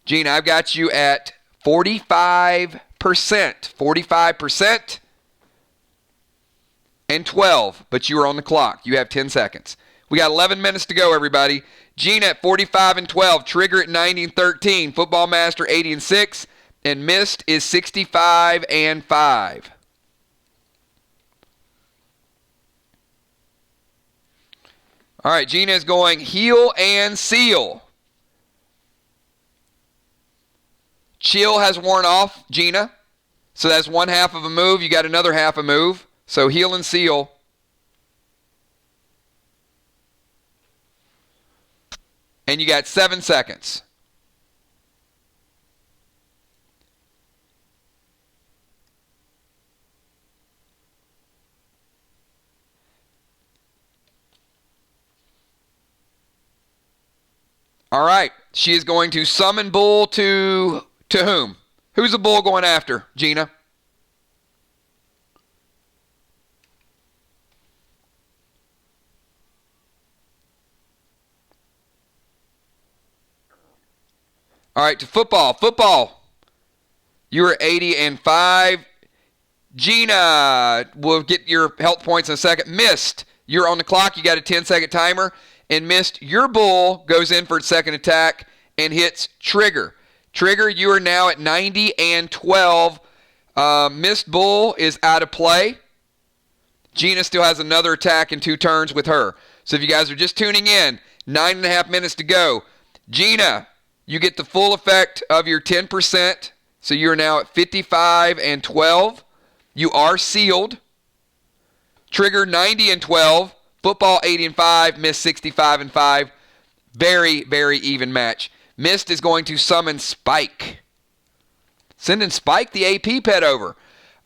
Speaker 1: Gene, I've got you at 45%. 45% and 12, but you are on the clock. You have 10 seconds. We got 11 minutes to go, everybody. Gene at 45 and 12, Trigger at 90 and 13, Football Master 80 and 6, and Mist is 65 and 5. All right, Gina is going heal and seal. Chill has worn off, Gina. So that's one half of a move. You got another half a move. So heal and seal. And you got 7 seconds. All right. She is going to summon Bull to whom? Who's the Bull going after, Gina? All right, to football. Football. You are 80 and 5. Gina, we'll get your health points in a second. Mist, you're on the clock. You got a 10-second timer. And Mist, your Bull goes in for its second attack and hits Trigger. Trigger, you are now at 90 and 12. Mist Bull is out of play. Gina still has another attack in 2 turns with her. So if you guys are just tuning in, 9.5 minutes to go. Gina, you get the full effect of your 10%. So you're now at 55 and 12. You are sealed. Trigger 90 and 12. Football 80 and 5. Mist 65 and 5. Very, very even match. Mist is going to summon Spike. Sending Spike, the AP pet, over.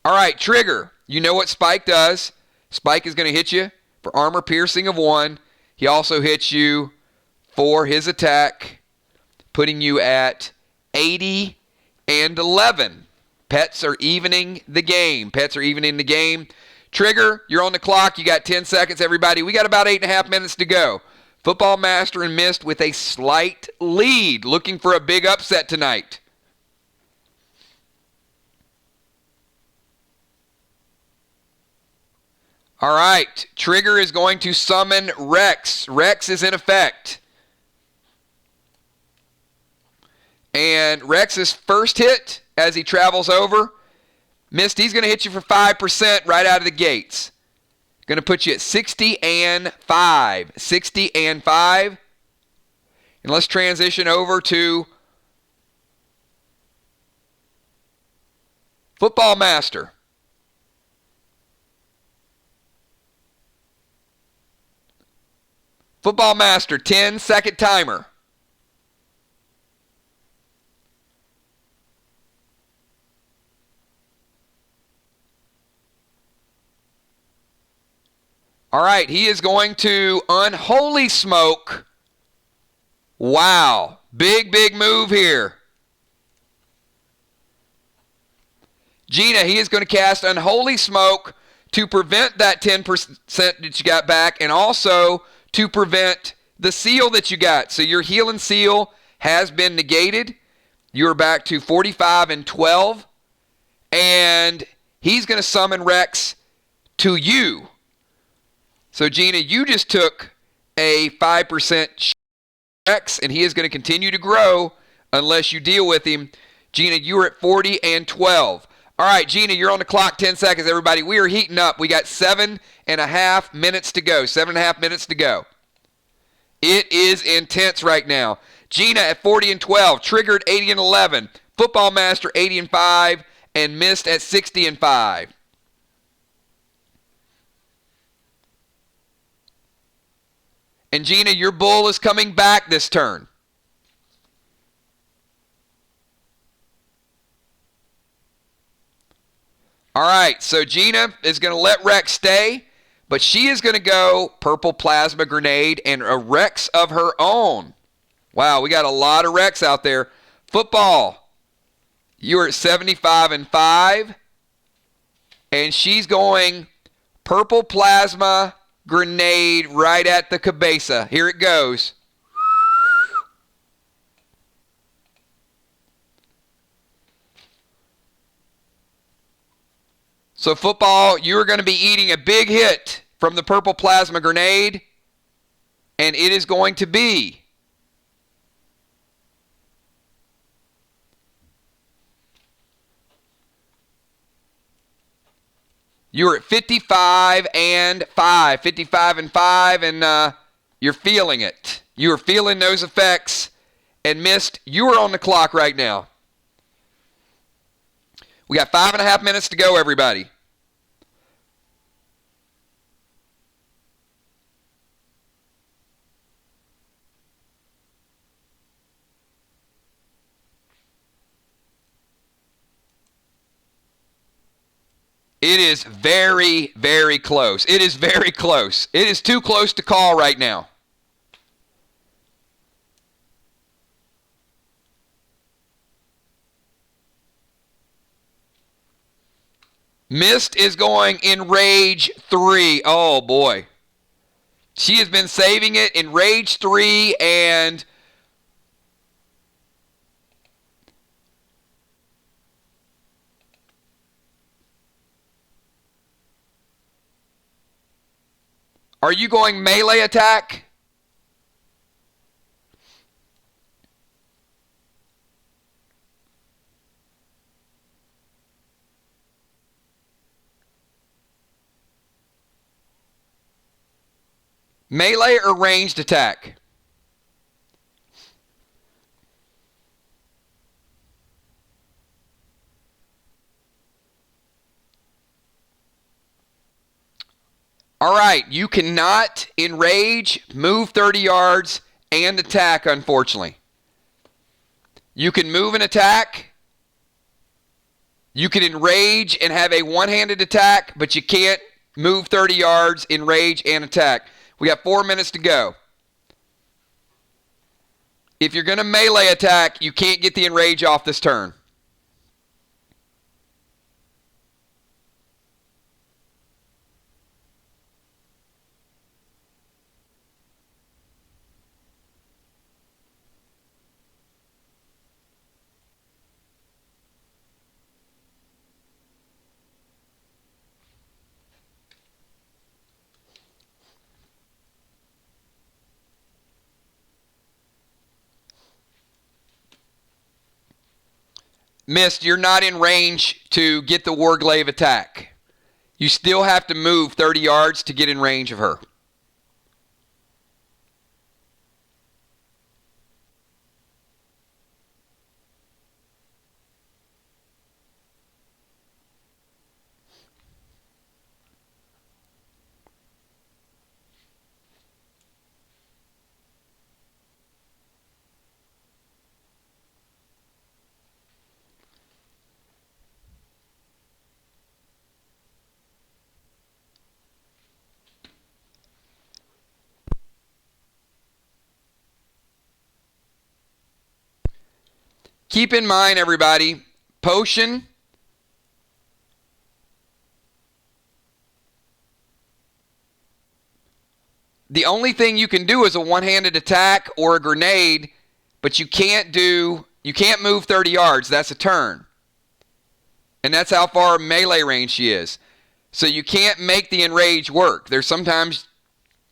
Speaker 1: All right, Trigger. You know what Spike does. Spike is going to hit you for armor piercing of 1. He also hits you for his attack, putting you at 80 and 11. Pets are evening the game. Pets are evening the game. Trigger, you're on the clock. You got 10 seconds, everybody. We got about 8.5 minutes to go. Football Master and Mist with a slight lead, looking for a big upset tonight. All right, Trigger is going to summon Rex. Rex is in effect. And Rex's first hit as he travels over, Mist, he's going to hit you for 5% right out of the gates. Going to put you at 60 and 5. 60 and 5. And let's transition over to Football Master. Football Master, 10-second timer. All right, he is going to Unholy Smoke. Wow, big, big move here. Gina, he is going to cast Unholy Smoke to prevent that 10% that you got back and also to prevent the seal that you got. So your heal and seal has been negated. You're back to 45 and 12. And he's going to summon Rex to you. So, Gina, you just took a 5% Rex, and he is going to continue to grow unless you deal with him. Gina, you are at 40 and 12. All right, Gina, you're on the clock. 10 seconds, everybody. We are heating up. We got 7.5 minutes to go. 7.5 minutes to go. It is intense right now. Gina at 40 and 12. Triggered 80 and 11. Football Master 80 and 5. And missed at 60 and 5. And Gina, your bull is coming back this turn. All right, so Gina is going to let Rex stay, but she is going to go Purple Plasma Grenade and a Rex of her own. Wow, we got a lot of Rex out there. Football, you're at 75 and 5, and she's going Purple Plasma Grenade right at the cabeza. Here it goes. So football, you're going to be eating a big hit from the Purple Plasma Grenade, and it is going to be you're at 55 and 5. 55 and 5, and you're feeling it. You are feeling those effects, and missed. You are on the clock right now. We got 5.5 minutes to go, everybody. It is very, very close. It is very close. It is too close to call right now. Mist is going in Rage 3. Oh, boy. She has been saving it in Rage 3, and are you going melee attack? Melee or ranged attack? All right, you cannot enrage, move 30 yards, and attack, unfortunately. You can move and attack. You can enrage and have a one-handed attack, but you can't move 30 yards, enrage, and attack. We got 4 minutes to go. If you're going to melee attack, you can't get the enrage off this turn. Mist, you're not in range to get the Warglaive attack. You still have to move 30 yards to get in range of her. Keep in mind, everybody, potion the only thing you can do is a one-handed attack or a grenade, but you can't move 30 yards. That's a turn. And that's how far melee range she is. So you can't make the enrage work. There's sometimes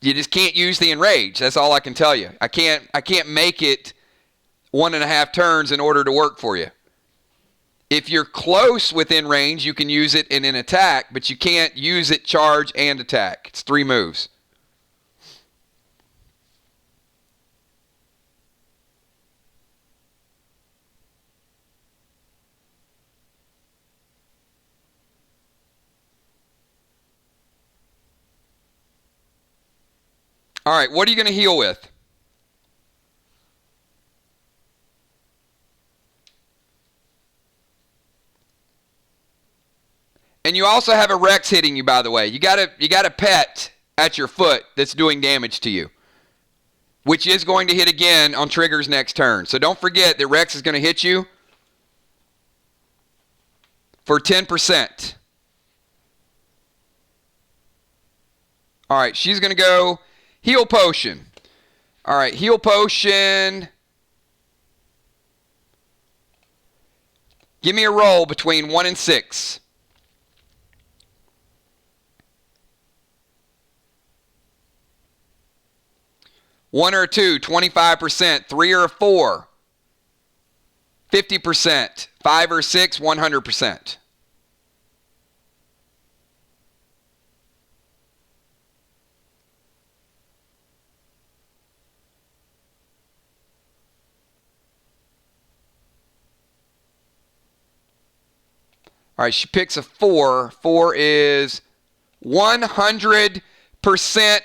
Speaker 1: You just can't use the enrage. That's all I can tell you. I can't make it 1.5 turns in order to work for you. If you're close within range, you can use it in an attack, but you can't use it charge and attack. It's 3 moves. All right, what are you going to heal with? And you also have a Rex hitting you, by the way. You got a pet at your foot that's doing damage to you, which is going to hit again on Trigger's next turn. So don't forget that Rex is going to hit you for 10%. All right, she's going to go heal potion. All right, heal potion. Give me a roll between 1 and 6. 1 or 2, 25%. 3 or 4, 50%. 5 or 6, 100%. All right, she picks a 4. 4 is 100%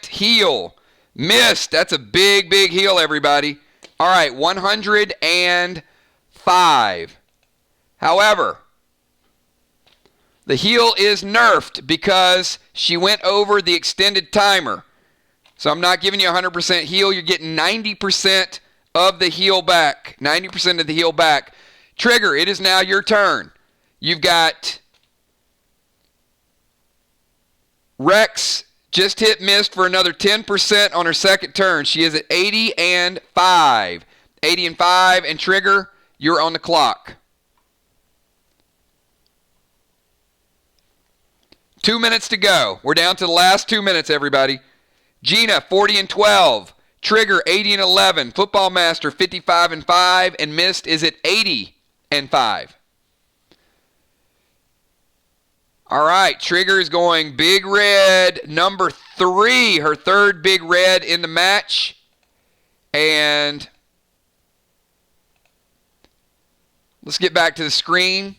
Speaker 1: heal. Missed. That's a big, big heal, everybody. All right, 105. However, the heal is nerfed because she went over the extended timer. So I'm not giving you 100% heal. You're getting 90% of the heal back. 90% of the heal back. Trigger, it is now your turn. You've got Rex just hit missed for another 10% on her second turn. She is at 80 and 5. 80 and 5, and Trigger, you're on the clock. 2 minutes to go. We're down to the last 2 minutes, everybody. Gina, 40 and 12. Trigger, 80 and 11. Football Master, 55 and 5, and Mist is at 80 and 5. All right, Trigger is going big red, number 3, her third big red in the match. And let's get back to the screen.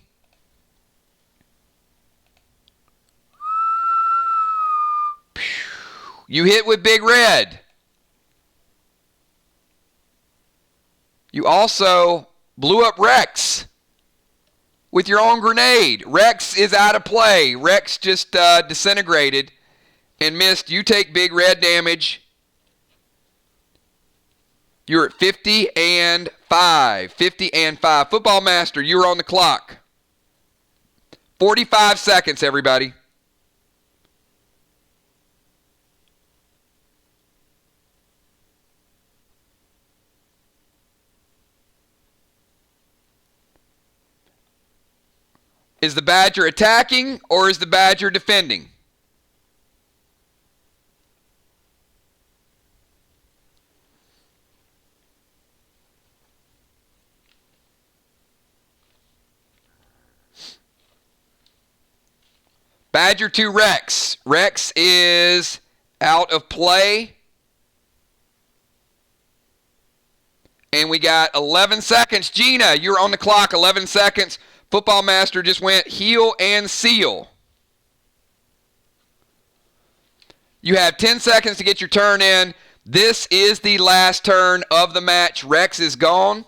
Speaker 1: You hit with big red. You also blew up Rex with your own grenade. Rex is out of play. Rex just disintegrated and missed. You take big red damage. You're at 50 and 5. 50 and 5. Football Master, you're on the clock. 45 seconds, everybody. Is the Badger attacking or is the Badger defending? Badger to Rex. Rex is out of play. And we got 11 seconds. Gina, you're on the clock. 11 seconds. Football Master just went heal and seal. You have 10 seconds to get your turn in. This is the last turn of the match. Rex is gone.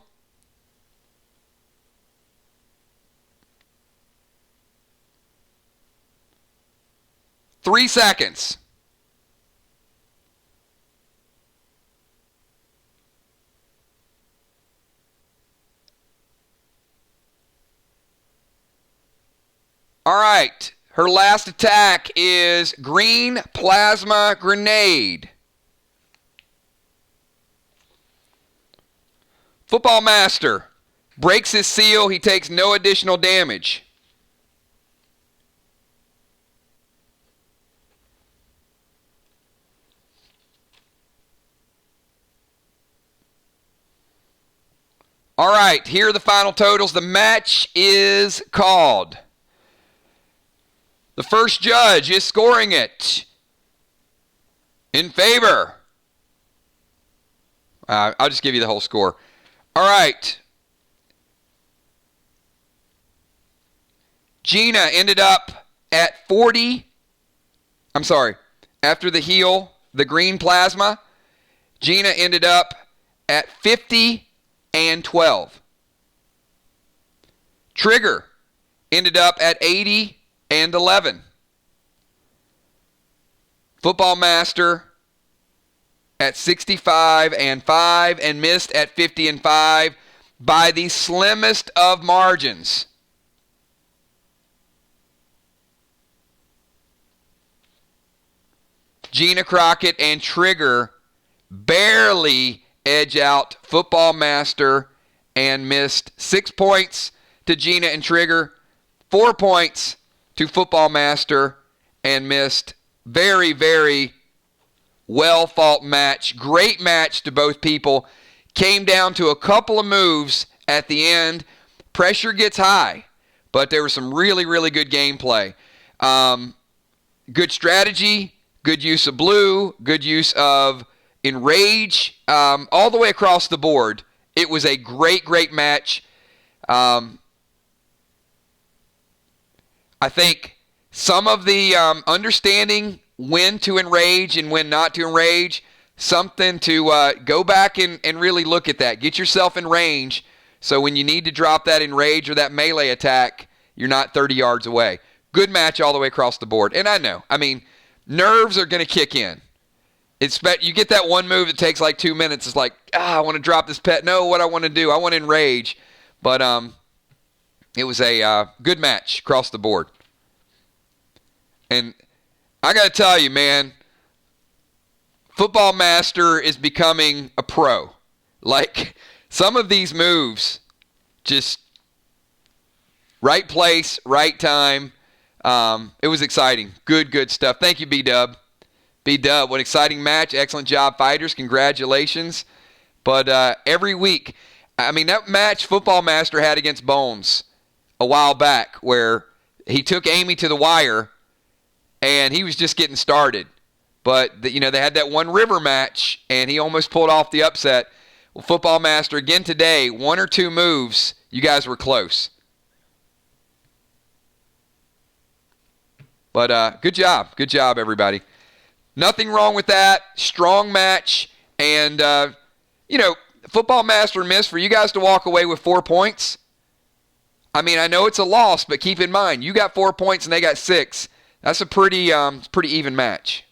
Speaker 1: Three seconds. All right, her last attack is green plasma grenade. Football Master breaks his seal. He takes no additional damage. All right, here are the final totals. The match is called. The first judge is scoring it in favor. I'll just give you the whole score. All right. Gina ended up at 40. I'm sorry. After the heal, the green plasma, Gina ended up at 50 and 12. Trigger ended up at 80 and 11. Football Master at 65 and 5 and missed at 50 and 5 by the slimmest of margins. Gina Crockett and Trigger barely edge out Football Master and missed 6 points to Gina and Trigger, 4 points to Football Master and missed. Very, very well fought match. Great match to both people. Came down to a couple of moves at the end. Pressure gets high, but there was some really, really good gameplay. Good strategy, good use of blue, good use of enrage, all the way across the board. It was a great, great match. I think some of the understanding when to enrage and when not to enrage, something to go back and really look at that. Get yourself in range so when you need to drop that enrage or that melee attack, you're not 30 yards away. Good match all the way across the board. And I know, nerves are going to kick in. You get that one move that takes like 2 minutes. It's like, I want to drop this pet. No, what I want to do, I want to enrage. But it was a good match across the board. And I got to tell you, man, Football Master is becoming a pro. Like, some of these moves, just right place, right time. It was exciting. Good stuff. Thank you, B-Dub. B-Dub, what an exciting match. Excellent job, fighters. Congratulations. But every week, that match Football Master had against Bones a while back where he took Amy to the wire and he was just getting started. But, they had that one river match and he almost pulled off the upset. Well, Football Master, again today, 1 or 2 moves, you guys were close. But good job. Good job, everybody. Nothing wrong with that. Strong match. And, Football Master missed for you guys to walk away with 4 points. I know it's a loss, but keep in mind, you got 4 points and they got 6. That's a pretty even match.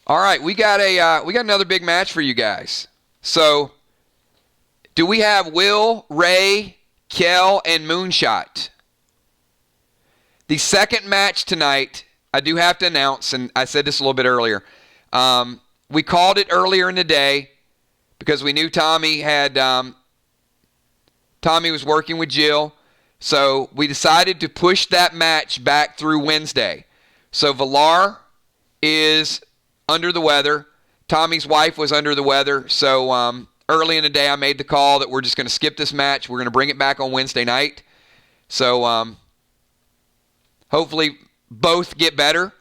Speaker 1: All right, we got another big match for you guys. So, do we have Will, Ray, Kel, and Moonshot? The second match tonight, I do have to announce, and I said this a little bit earlier. We called it earlier in the day because we knew Tommy was working with Jill. So we decided to push that match back through Wednesday. So Villar is under the weather. Tommy's wife was under the weather. So early in the day, I made the call that we're just going to skip this match. We're going to bring it back on Wednesday night. So hopefully both get better.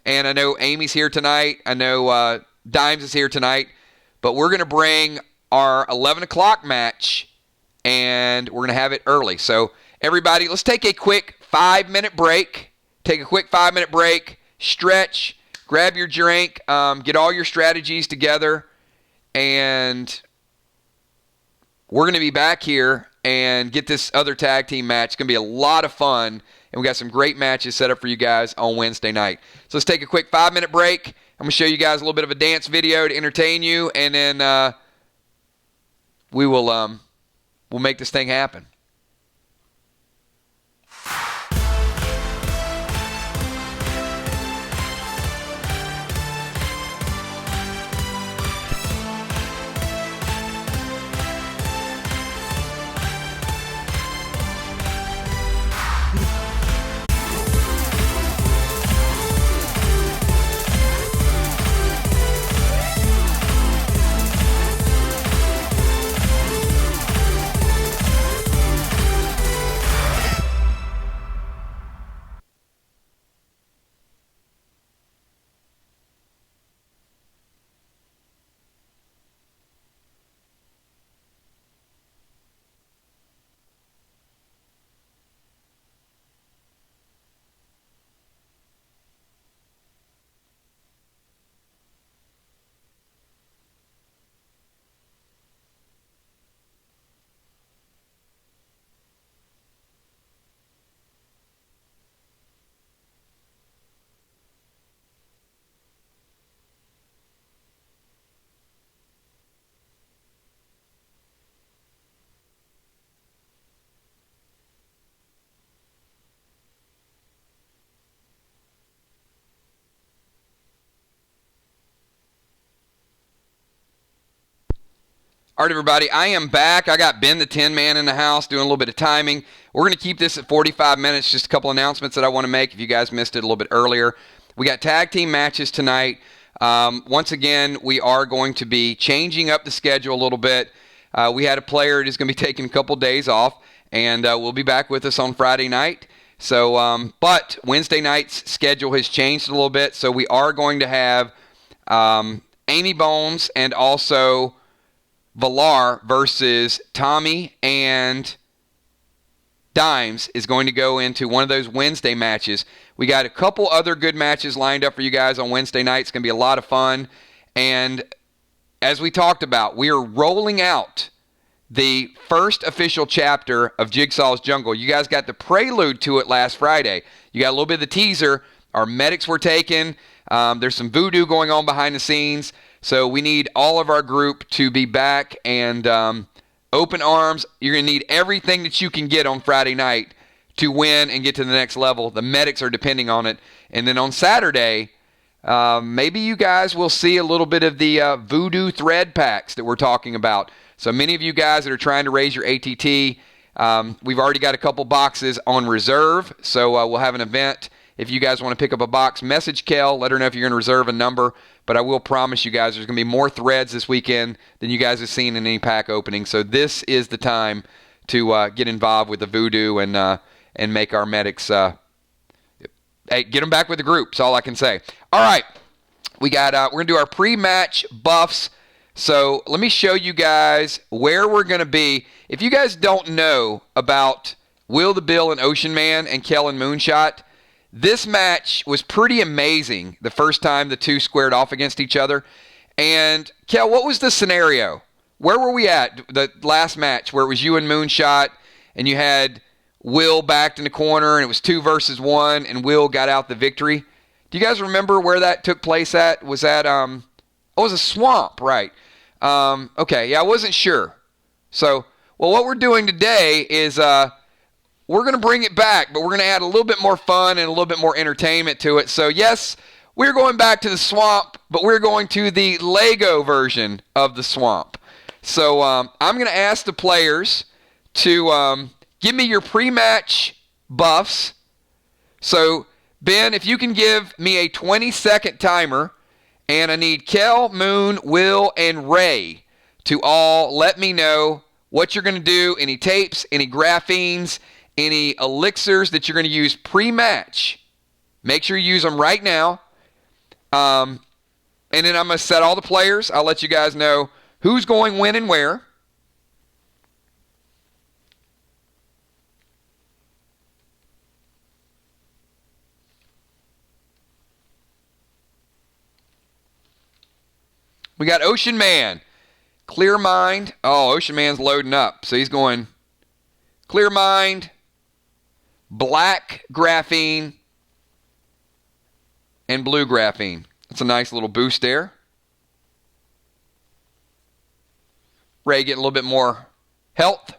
Speaker 1: And I know Amy's here tonight. I know Dimes is here tonight. But we're going to bring our 11 o'clock match, and we're going to have it early. So everybody, let's take a quick 5-minute break. Take a quick 5-minute break. Stretch. Grab your drink. Get all your strategies together. And we're going to be back here and get this other tag team match. It's going to be a lot of fun. And we got some great matches set up for you guys on Wednesday night. So let's take a quick 5-minute break. I'm going to show you guys a little bit of a dance video to entertain you. And then we'll make this thing happen. All right, everybody, I am back. I got Ben the Tin Man in the house doing a little bit of timing. We're going to keep this at 45 minutes. Just a couple announcements that I want to make if you guys missed it a little bit earlier. We got tag team matches tonight. Once again, we are going to be changing up the schedule a little bit. We had a player who's going to be taking a couple days off, and will be back with us on Friday night. So, but Wednesday night's schedule has changed a little bit, so we are going to have Amy Bones and also Villar versus Tommy and Dimes is going to go into one of those Wednesday matches. We got a couple other good matches lined up for you guys on Wednesday night. It's going to be a lot of fun. And as we talked about, we are rolling out the first official chapter of Jigsaw's Jungle. You guys got the prelude to it last Friday. You got a little bit of the teaser. Our medics were taken. There's some voodoo going on behind the scenes. So we need all of our group to be back and open arms. You're going to need everything that you can get on Friday night to win and get to the next level. The medics are depending on it. And then on Saturday, maybe you guys will see a little bit of the voodoo thread packs that we're talking about. So many of you guys that are trying to raise your ATT, we've already got a couple boxes on reserve. So we'll have an event. If you guys want to pick up a box, message Kel. Let her know if you're going to reserve a number. But I will promise you guys there's going to be more threads this weekend than you guys have seen in any pack opening. So this is the time to get involved with the voodoo and make our medics hey, get them back with the group. That's all I can say. All right. We're going to do our pre-match buffs. So let me show you guys where we're going to be. If you guys don't know about Will the Bill and Ocean Man and Kel and Moonshot, this match was pretty amazing the first time the two squared off against each other. And, Kel, what was the scenario? Where were we at the last match where it was you and Moonshot and you had Will backed in the corner and it was 2 versus 1 and Will got out the victory? Do you guys remember where that took place at? Was that, it was a swamp, right? Okay, yeah, I wasn't sure. So, well, what we're doing today is we're going to bring it back, but we're going to add a little bit more fun and a little bit more entertainment to it. So, yes, we're going back to the swamp, but we're going to the Lego version of the swamp. So, I'm going to ask the players to give me your pre-match buffs. So, Ben, if you can give me a 20-second timer, and I need Kel, Moon, Will, and Ray to all let me know what you're going to do, any tapes, any graphines, any elixirs that you're going to use pre-match. Make sure you use them right now. And then I'm going to set all the players. I'll let you guys know who's going when and where. We got Ocean Man. Clear Mind. Oh, Ocean Man's loading up. So he's going Clear Mind, Black Graphene, and Blue Graphene. That's a nice little boost there. Ray getting a little bit more health.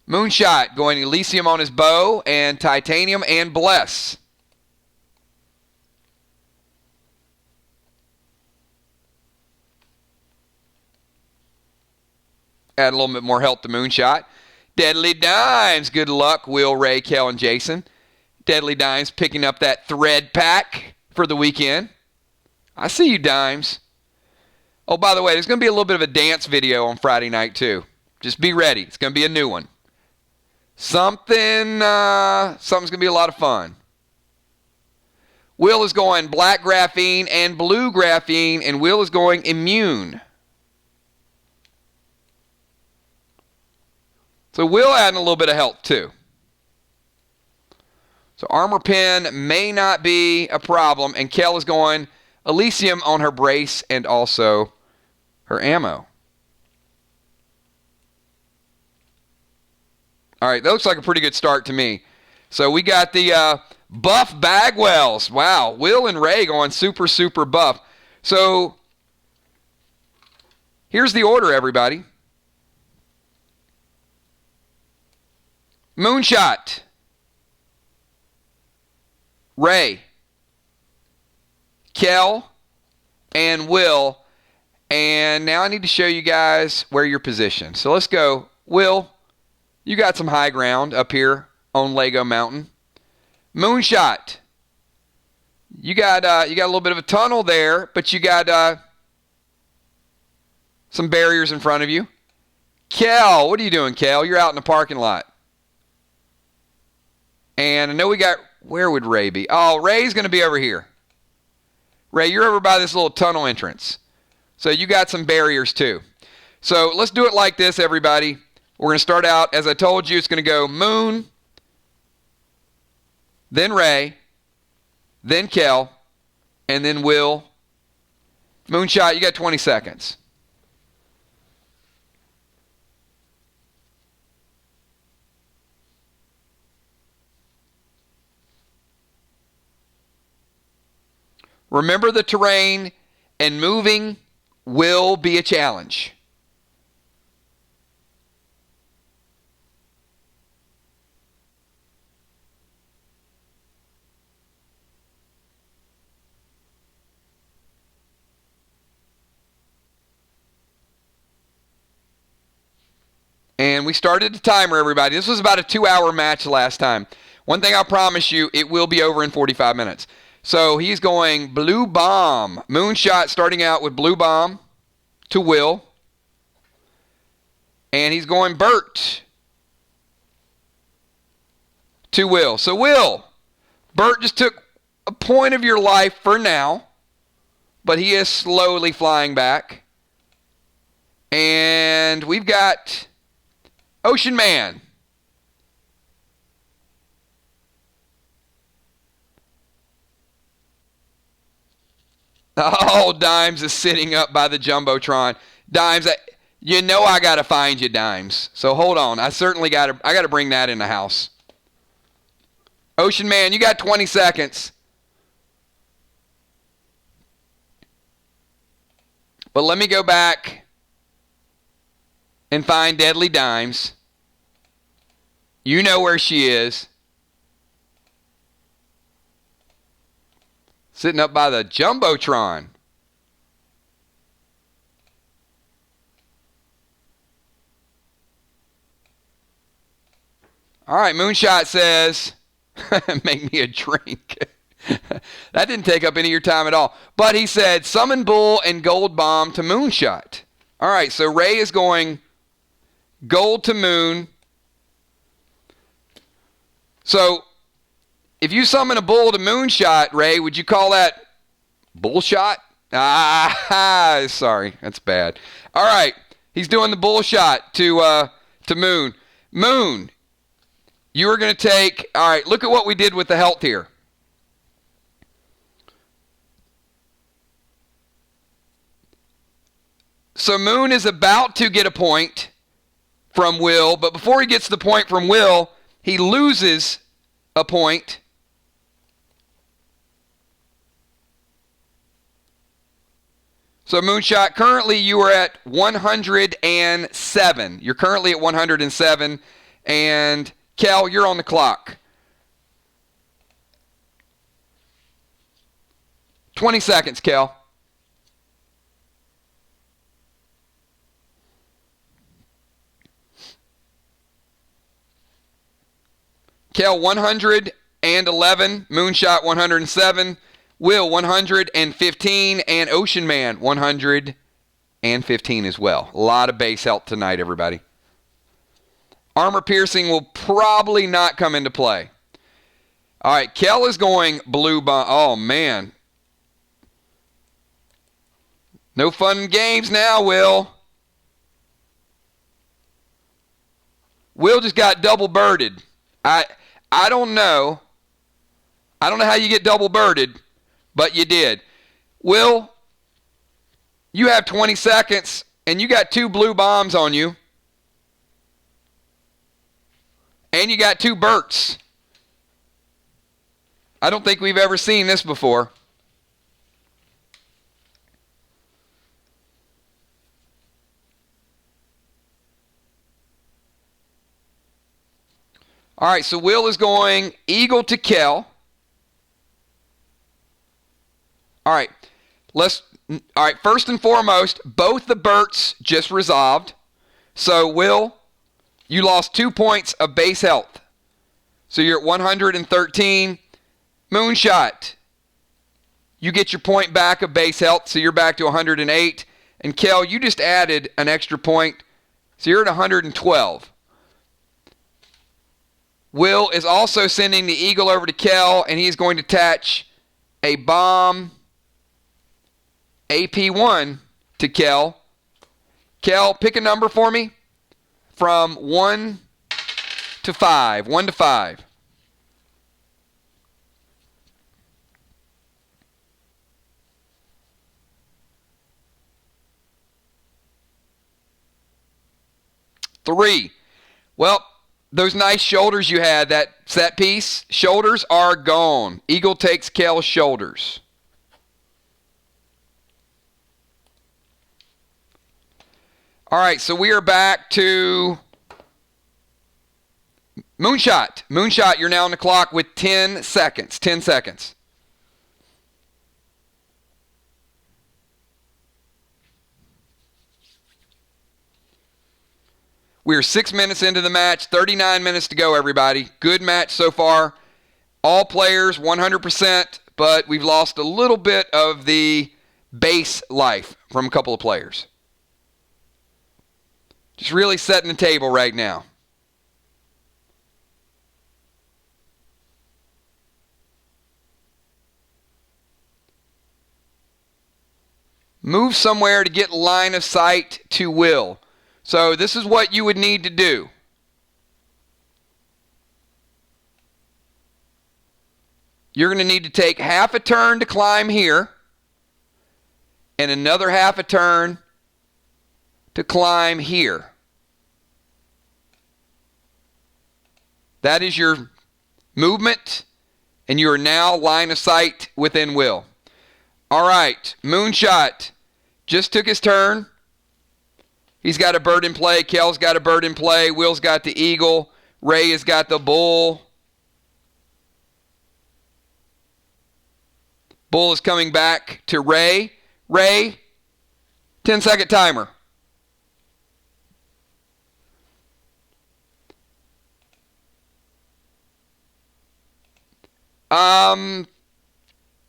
Speaker 1: Moonshot going Elysium on his bow and Titanium and Bless. Add a little bit more health to Moonshot. Deadly Dimes. Good luck, Will, Ray, Kel, and Jason. Deadly Dimes picking up that thread pack for the weekend. I see you, Dimes. Oh, by the way, there's going to be a little bit of a dance video on Friday night, too. Just be ready. It's going to be a new one. Something's going to be a lot of fun. Will is going Black Graphene and Blue Graphene, and Will is going Immune. So Will adding a little bit of health too. So Armor Pen may not be a problem. And Kel is going Elysium on her brace and also her ammo. All right, that looks like a pretty good start to me. So we got the buff Bagwells. Wow, Will and Ray going super, super buff. So here's the order, everybody. Moonshot, Ray, Kel, and Will. And now I need to show you guys where you're positioned. So let's go. Will, you got some high ground up here on Lego Mountain. Moonshot, you got a little bit of a tunnel there, but you got some barriers in front of you. Kel, what are you doing, Kel? You're out in the parking lot. And I know we got, where would Ray be? Oh, Ray's going to be over here. Ray, you're over by this little tunnel entrance. So you got some barriers too. So let's do it like this, everybody. We're going to start out, as I told you, it's going to go Moon, then Ray, then Kel, and then Will. Moonshot, you got 20 seconds. Remember the terrain, and moving will be a challenge. And we started the timer, everybody. This was about a 2-hour match last time. One thing I'll promise you, it will be over in 45 minutes. So he's going Blue Bomb. Moonshot starting out with Blue Bomb to Will. And he's going Bert to Will. So Will, Bert just took a point of your life for now, but he is slowly flying back. And we've got Ocean Man. Oh, Dimes is sitting up by the Jumbotron. Dimes, you know I got to find you, Dimes. So hold on. I certainly got to bring that in the house. Ocean Man, you got 20 seconds. But let me go back and find Deadly Dimes. You know where she is. Sitting up by the Jumbotron. All right, Moonshot says, make me a drink. That didn't take up any of your time at all. But he said, summon Bull and Gold Bomb to Moonshot. All right, so Ray is going Gold to Moon. So if you summon a bull to Moonshot, Ray, would you call that bullshot? Ah, sorry, that's bad. All right, he's doing the bullshot to Moon. Moon, you are going to take, all right, look at what we did with the health here. So Moon is about to get a point from Will, but before he gets the point from Will, he loses a point. So Moonshot, currently you are at 107. You're currently at 107. And Cal, you're on the clock. 20 seconds, Cal. Cal, 111. Moonshot, 107. Will, 115, and Ocean Man, 115 as well. A lot of base health tonight, everybody. Armor piercing will probably not come into play. All right, Kel is going Blue Bomb. Oh, man. No fun games now, Will. Will just got double birded. I don't know. I don't know how you get double birded. But you did. Will, you have 20 seconds, and you got 2 blue bombs on you. And you got 2 Berts. I don't think we've ever seen this before. All right, so Will is going Eagle to Kel. All right, All right, first and foremost, both the Berts just resolved. So, Will, you lost 2 points of base health. So you're at 113. Moonshot, you get your point back of base health, so you're back to 108. And Kel, you just added an extra point, so you're at 112. Will is also sending the Eagle over to Kel, and he's going to attach a bomb AP1 to Kel. Kel, pick a number for me from 1 to 5. 1 to 5. Three. Well, those nice shoulders you had, that set piece, shoulders are gone. Eagle takes Kel's shoulders. All right, so we are back to Moonshot. Moonshot, you're now on the clock with 10 seconds. 10 seconds. We're 6 minutes into the match, 39 minutes to go, everybody. Good match so far. All players 100%, but we've lost a little bit of the base life from a couple of players. Just really setting the table right now. Move somewhere to get line of sight to Will. So this is what you would need to do. You're going to need to take half a turn to climb here and another half a turn to climb here. That is your movement, and you are now line of sight within Will. All right, Moonshot just took his turn. He's got a bird in play. Kel's got a bird in play. Will's got the Eagle. Ray has got the Bull. Bull is coming back to Ray. Ray, 10-second timer. A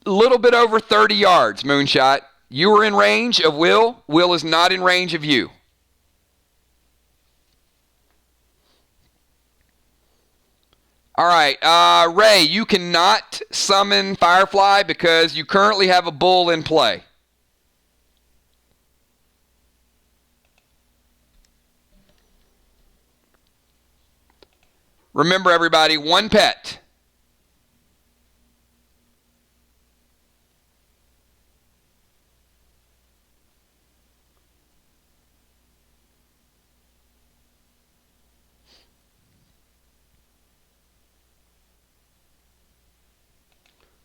Speaker 1: little bit over 30 yards, Moonshot. You are in range of Will. Will is not in range of you. All right, Ray, you cannot summon Firefly because you currently have a bull in play. Remember, everybody, one pet.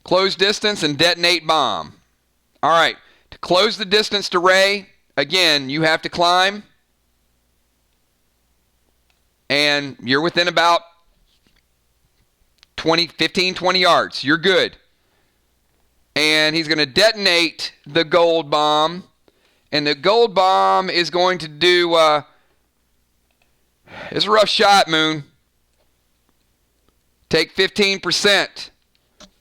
Speaker 1: Close distance and detonate bomb. All right, to close the distance to Ray, again, you have to climb. And you're within about 15, 20 yards. You're good. And he's going to detonate the gold bomb. And the gold bomb is going to do... it's a rough shot, Moon. Take 15%.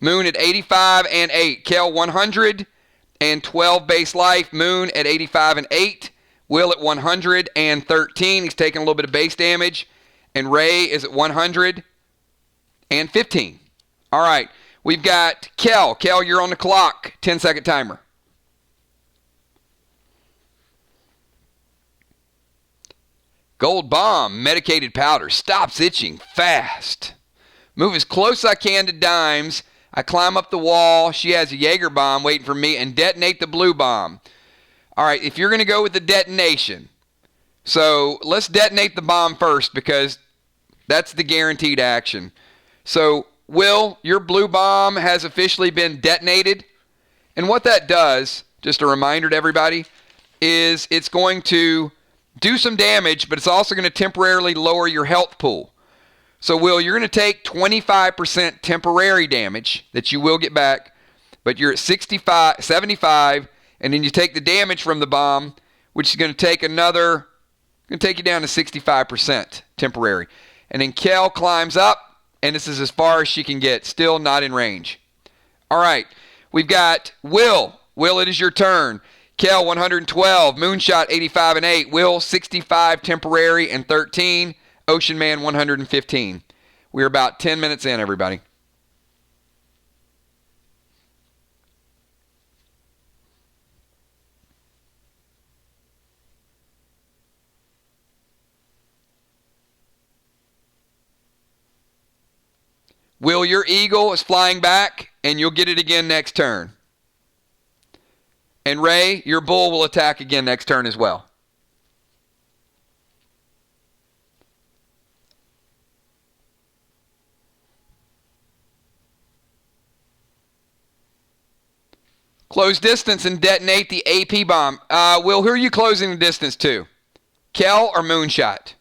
Speaker 1: Moon at 85 and 8. Kel 112 base life. Moon at 85 and 8. Will at 113. He's taking a little bit of base damage. And Ray is at 115. All right. We've got Kel. Kel, you're on the clock. 10-second timer. Gold bomb. Medicated powder. Stops itching fast. Move as close as I can to Dimes. I climb up the wall. She has a Jaeger bomb waiting for me, and detonate the blue bomb. All right, if you're going to go with the detonation, so let's detonate the bomb first because that's the guaranteed action. So, Will, your blue bomb has officially been detonated. And what that does, just a reminder to everybody, is it's going to do some damage, but it's also going to temporarily lower your health pool. So, Will, you're going to take 25% temporary damage that you will get back, but you're at 75, And then you take the damage from the bomb, which is going to take you down to 65% temporary. And then Kel climbs up, and this is as far as she can get, still not in range. All right, we've got Will. Will, it is your turn. Kel, 112. Moonshot, 85 and 8. Will, 65 temporary and 13. Ocean Man, 115. We're about 10 minutes in, everybody. Will, your eagle is flying back, and you'll get it again next turn. And Ray, your bull will attack again next turn as well. Close distance and detonate the AP bomb. Will, who are you closing the distance to? Kel or Moonshot?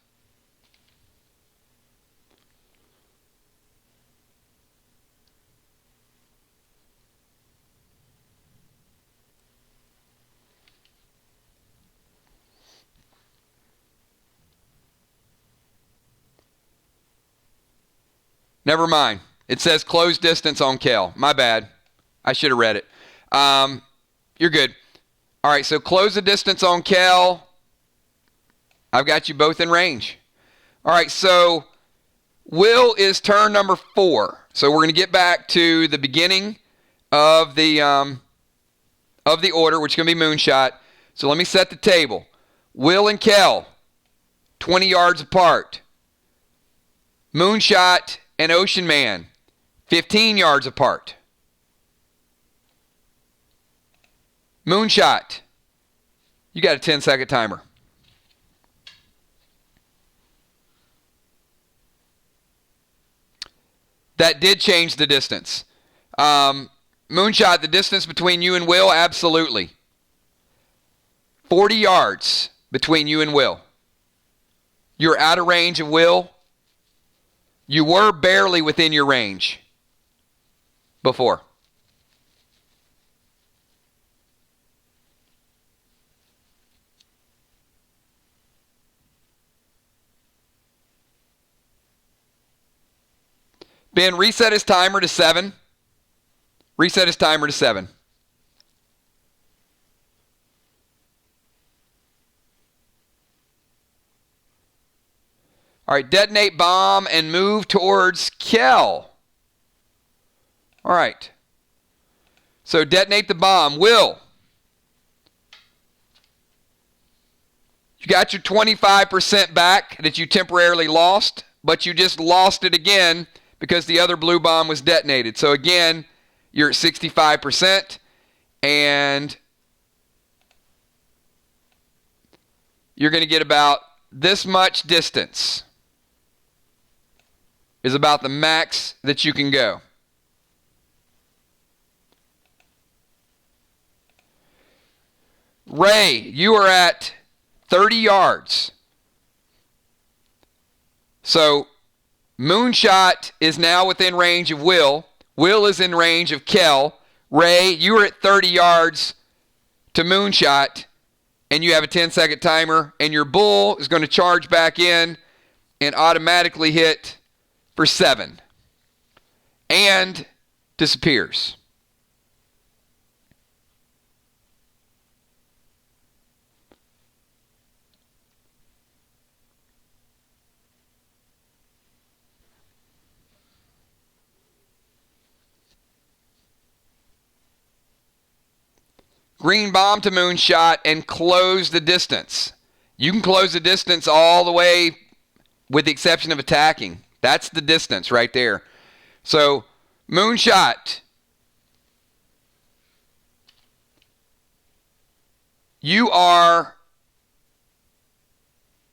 Speaker 1: Never mind. It says close distance on Kel. My bad. I should have read it. You're good. All right, so close the distance on Kel. I've got you both in range. All right, so Will is turn number 4. So we're going to get back to the beginning of the order, which is going to be Moonshot. So let me set the table. Will and Kel, 20 yards apart. Moonshot and Ocean Man, 15 yards apart. Moonshot, you got a 10-second timer. That did change the distance. Moonshot, the distance between you and Will, absolutely. 40 yards between you and Will. You're out of range of Will. You were barely within your range before. Ben, reset his timer to 7. Reset his timer to 7. All right, detonate bomb and move towards Kel. All right. So detonate the bomb. Will, you got your 25% back that you temporarily lost, but you just lost it again because the other blue bomb was detonated. So again, you're at 65%, and you're going to get about this much distance is about the max that you can go. Ray, you are at 30 yards. So Moonshot is now within range of Will. Will is in range of Kel. Ray, you are at 30 yards to Moonshot, and you have a 10-second timer, and your bull is going to charge back in and automatically hit for 7 and disappears. Green bomb to Moonshot and close the distance. You can close the distance all the way with the exception of attacking. That's the distance right there. So, Moonshot, you are,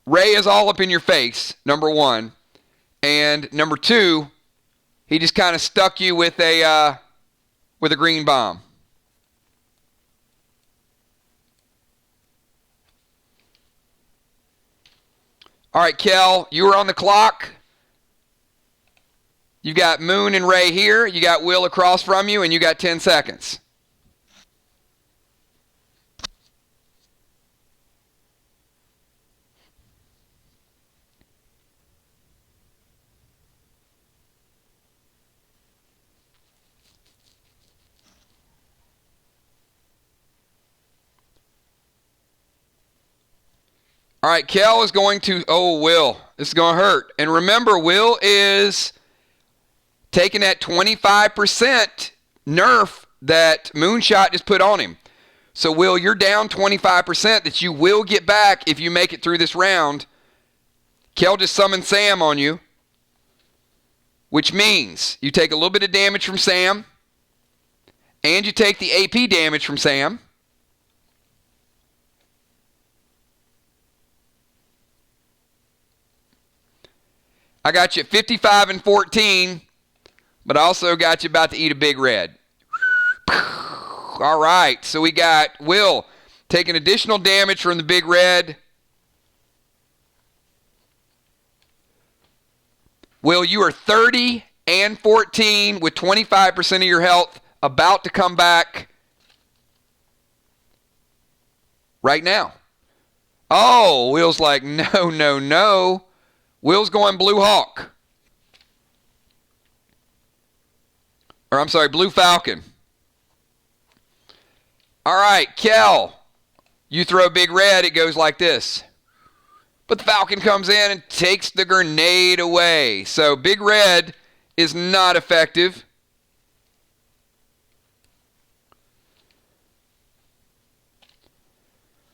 Speaker 1: Ray is all up in your face, number 1. And number 2, he just kind of stuck you with a green bomb. All right, Kel, you are on the clock. You've got Moon and Ray here. You got Will across from you, and you got 10 seconds. All right, Kel is going to, Will, this is going to hurt. And remember, Will is taking that 25% nerf that Moonshot just put on him. So, Will, you're down 25% that you will get back if you make it through this round. Kel just summoned Sam on you, which means you take a little bit of damage from Sam, and you take the AP damage from Sam. I got you at 55 and 14, but I also got you about to eat a big red. All right, so we got Will taking additional damage from the big red. Will, you are 30 and 14 with 25% of your health, about to come back right now. Oh, Will's like, no, no, no. Will's going Blue Hawk. Or I'm sorry, Blue Falcon. All right, Kel, you throw a big red, it goes like this. But the Falcon comes in and takes the grenade away. So big red is not effective.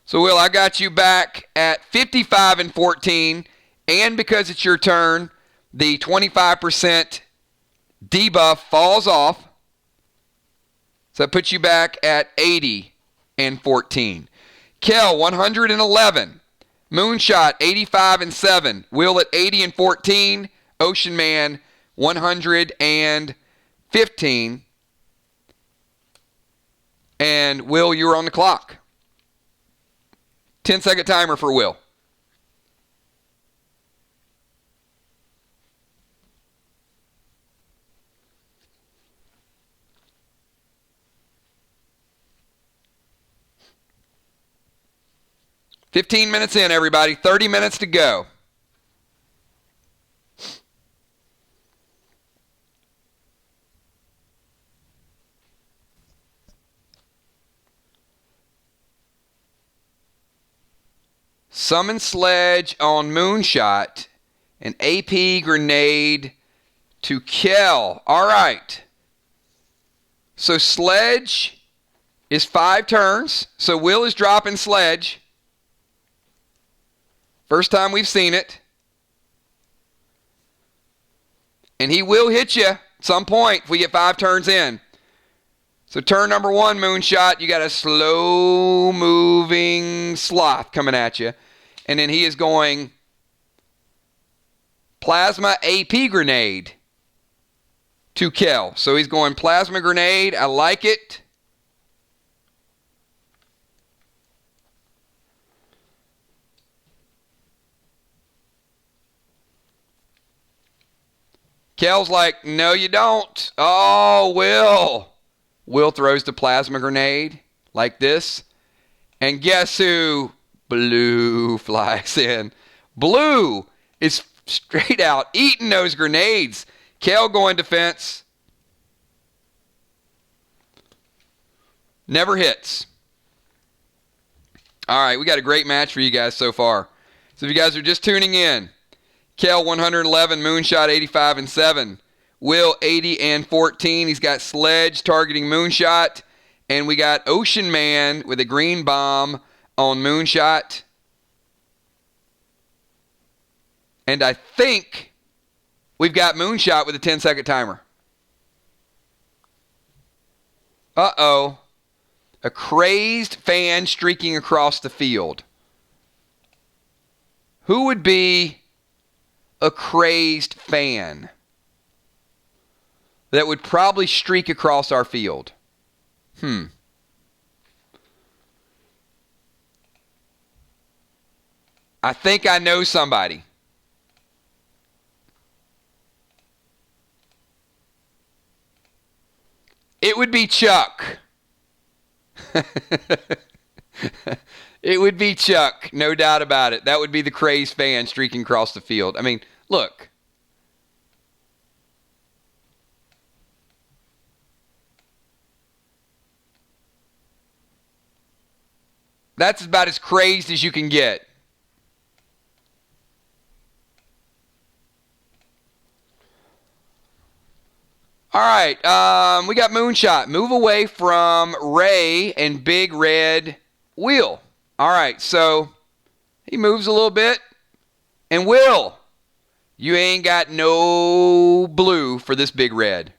Speaker 1: So, Will, I got you back at 55 and 14. And because it's your turn, the 25% debuff falls off. So that puts you back at 80 and 14. Kel, 111. Moonshot, 85 and 7. Will at 80 and 14. Ocean Man, 115. And Will, you're on the clock. 10-second timer for Will. $15 minutes in, everybody. 30 minutes to go. Summon Sledge on Moonshot. An AP grenade to Kel. All right. So Sledge is 5 turns. So Will is dropping Sledge. First time we've seen it. And he will hit you at some point if we get 5 turns in. So turn number 1, Moonshot, you got a slow-moving sloth coming at you. And then he is going Plasma AP Grenade to Kel. So he's going Plasma Grenade. I like it. Kel's like, no, you don't. Oh, Will. Will throws the Plasma Grenade like this. And guess who? Blue flies in. Blue is straight out eating those grenades. Kel going defense. Never hits. All right, we got a great match for you guys so far. So if you guys are just tuning in, Kel 111, Moonshot 85 and 7. Will 80 and 14. He's got Sledge targeting Moonshot. And we got Ocean Man with a green bomb on Moonshot. And I think we've got Moonshot with a 10-second timer. Uh-oh. A crazed fan streaking across the field. Who would be a crazed fan that would probably streak across our field? I think I know somebody. It would be Chuck. It would be Chuck, no doubt about it. That would be the crazed fan streaking across the field. I mean, look. That's about as crazed as you can get. All right, we got Moonshot. Move away from Ray and Big Red Will. All right, so he moves a little bit. And Will, you ain't got no blue for this Big Red.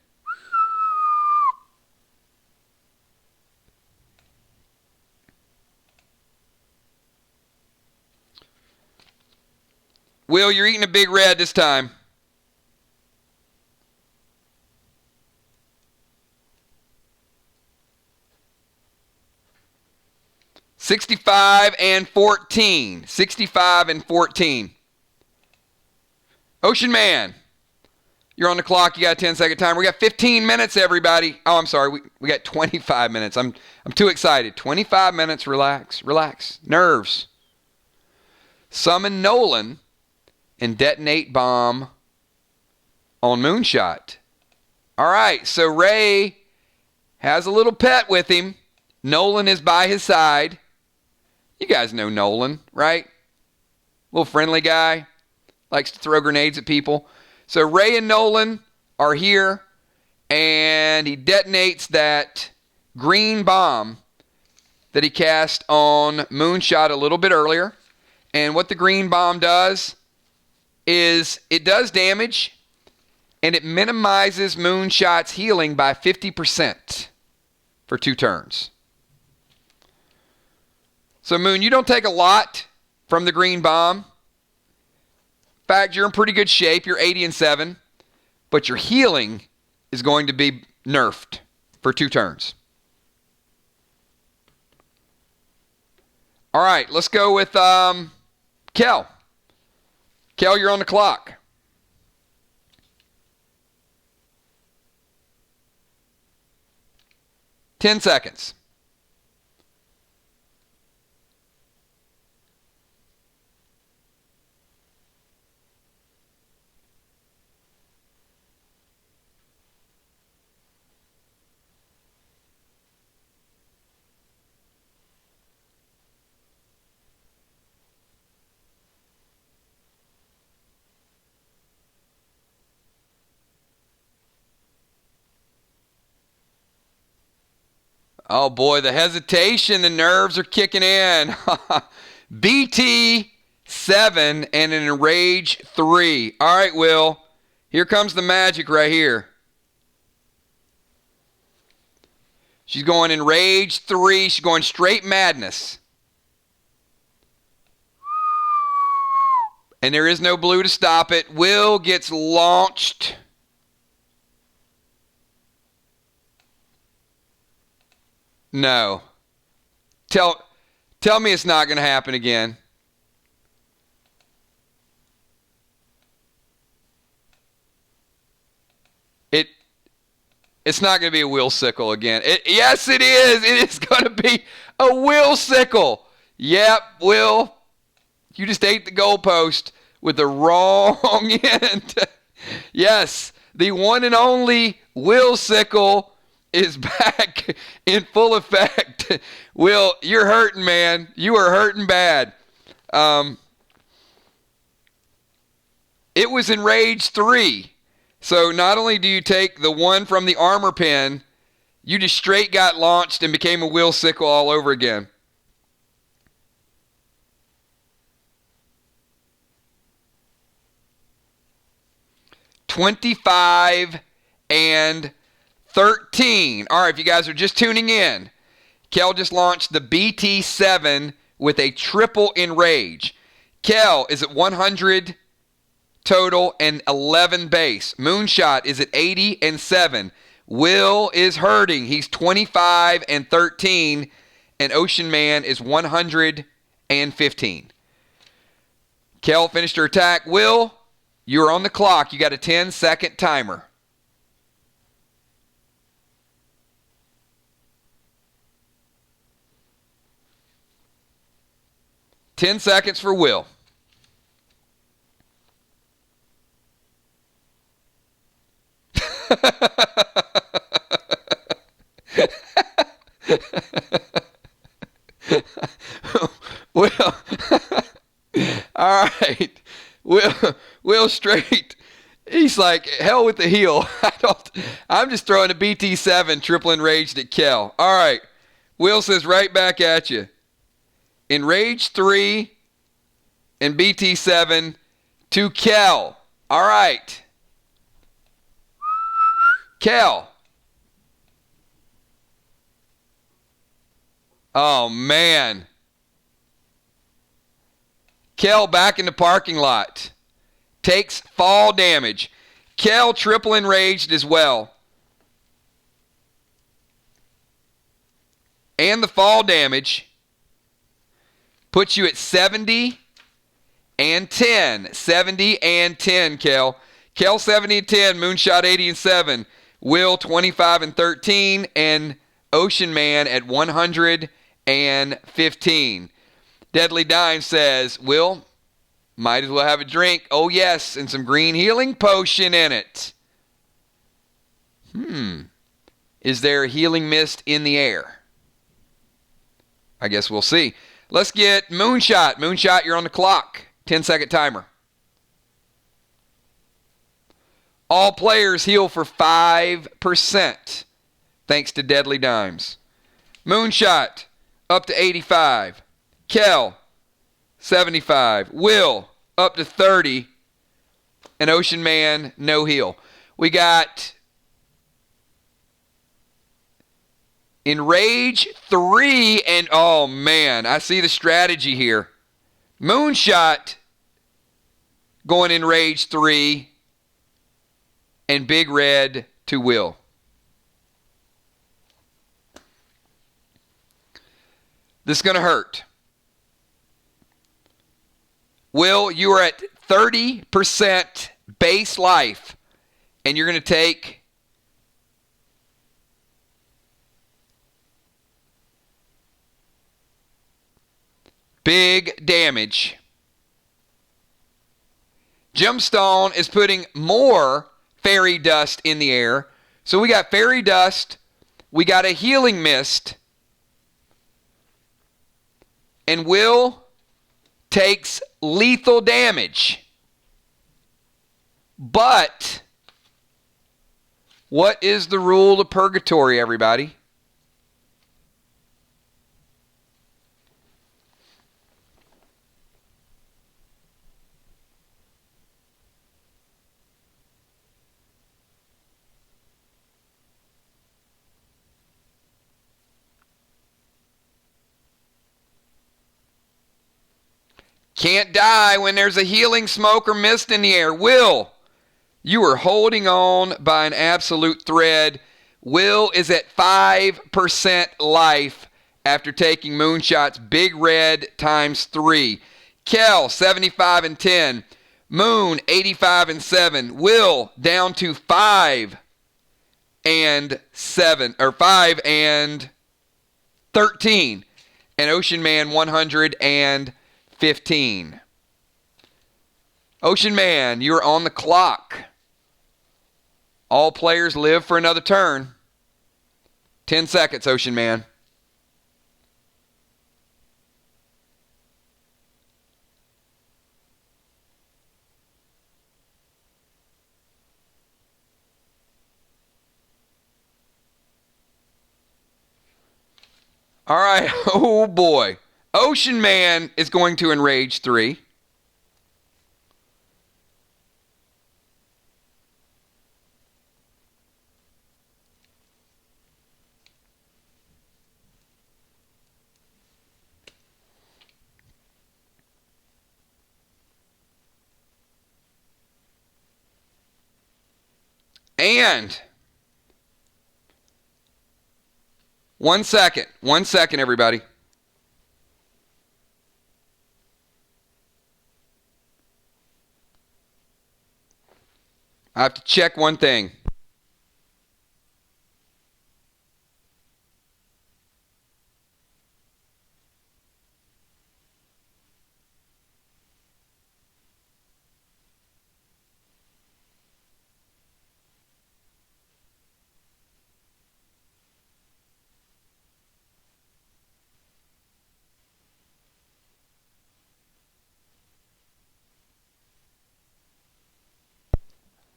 Speaker 1: Will, you're eating a Big Red this time. $65-14. 65-14. Ocean Man, you're on the clock. You got a 10-second timer. We got 15 minutes, everybody. Oh, I'm sorry. We got 25 minutes. I'm too excited. 25 minutes. Relax. Relax. Nerves. Summon Nolan and detonate bomb on Moonshot. All right. So Ray has a little pet with him. Nolan is by his side. You guys know Nolan, right? Little friendly guy. Likes to throw grenades at people. So Ray and Nolan are here, and he detonates that green bomb that he cast on Moonshot a little bit earlier. And what the green bomb does is it does damage, and it minimizes Moonshot's healing by 50% for 2 turns. So, Moon, you don't take a lot from the green bomb. In fact, you're in pretty good shape. You're 80-7. But your healing is going to be nerfed for 2 turns. All right, let's go with Kel. Kel, you're on the clock. Ten seconds. Oh boy, the hesitation, the nerves are kicking in. BT 7 and an Enrage 3. All right, Will. Here comes the magic right here. She's going Enrage 3. She's going straight madness. And there is no blue to stop it. Will gets launched. No. Tell me it's not going to happen again. It's not going to be a Will Sickle again. Yes, it is. It is going to be a Will Sickle. Yep, Will. You just ate the goalpost with the wrong end. Yes, the one and only Will Sickle is back in full effect. Will, you're hurting, man. You are hurting bad. It was Enrage 3. So not only do you take the one from the armor pin, you just straight got launched and became a Will Sickle all over again. $25-13. All right, if you guys are just tuning in, Kel just launched the BT7 with a triple Enrage. Kel is at 100 total and 11 base. Moonshot is at 80-7. Will is hurting. He's 25-13. And Ocean Man is 115. Kel finished her attack. Will, you're on the clock. You got a 10-second timer. Ten seconds for Will. Will, all right. Will straight. He's like, hell with the heel. I'm just throwing a BT7 triple enraged at Kel. All right. Will says right back at you. Enraged 3 and BT7 to Kel. All right. Kel. Oh, man. Kel back in the parking lot. Takes fall damage. Kel triple enraged as well. And the fall damage puts you at 70 and 10. 70 and 10, Kel. Kel 70 and 10, Moonshot 80 and 7. Will 25 and 13, and Ocean Man at 115. Deadly Dime says, Will, might as well have a drink. Oh, yes, and some green healing potion in it. Is there a healing mist in the air? I guess we'll see. Let's get Moonshot. Moonshot, you're on the clock. 10-second timer. All players heal for 5%, thanks to Deadly Dimes. Moonshot, up to 85. Kel, 75. Will, up to 30. And Ocean Man, no heal. We got Enrage 3, and oh man, I see the strategy here. Moonshot going Enrage 3, and Big Red to Will. This is going to hurt. Will, you are at 30% base life, and you're going to take big damage. Gemstone is putting more fairy dust in the air. So we got fairy dust, we got a healing mist, and Will takes lethal damage. But what is the rule of purgatory, everybody? Can't die when there's a healing smoke or mist in the air. Will, you are holding on by an absolute thread. Will is at 5% life after taking Moonshot's Big Red times 3. Kel, 75 and 10. Moon, 85 and 7. Will, down to 5 and 7, or 5 and 13. And Ocean Man, 115. Ocean Man, you're on the clock. All players live for another turn. 10 seconds, Ocean Man. All right. Oh, boy. Ocean Man is going to Enrage 3. And 1 second. 1 second, everybody. I have to check one thing.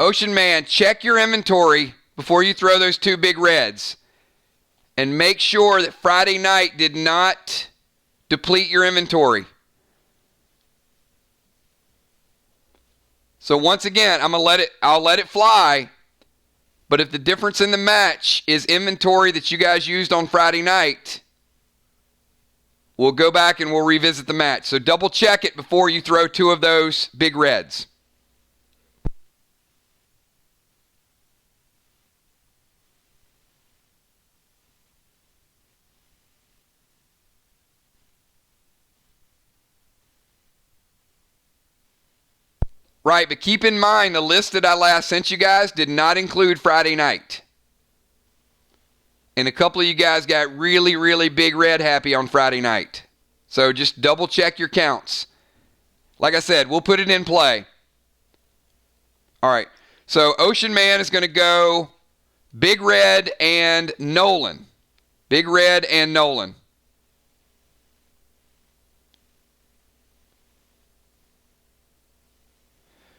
Speaker 1: Ocean Man, check your inventory before you throw those 2 big reds. And make sure that Friday night did not deplete your inventory. So once again, I'll let it fly. But if the difference in the match is inventory that you guys used on Friday night, we'll go back and we'll revisit the match. So double check it before you throw 2 of those big reds. Right, but keep in mind the list that I last sent you guys did not include Friday night. And a couple of you guys got really, really big red happy on Friday night. So just double check your counts. Like I said, we'll put it in play. All right, so Ocean Man is going to go Big Red and Nolan. Big Red and Nolan.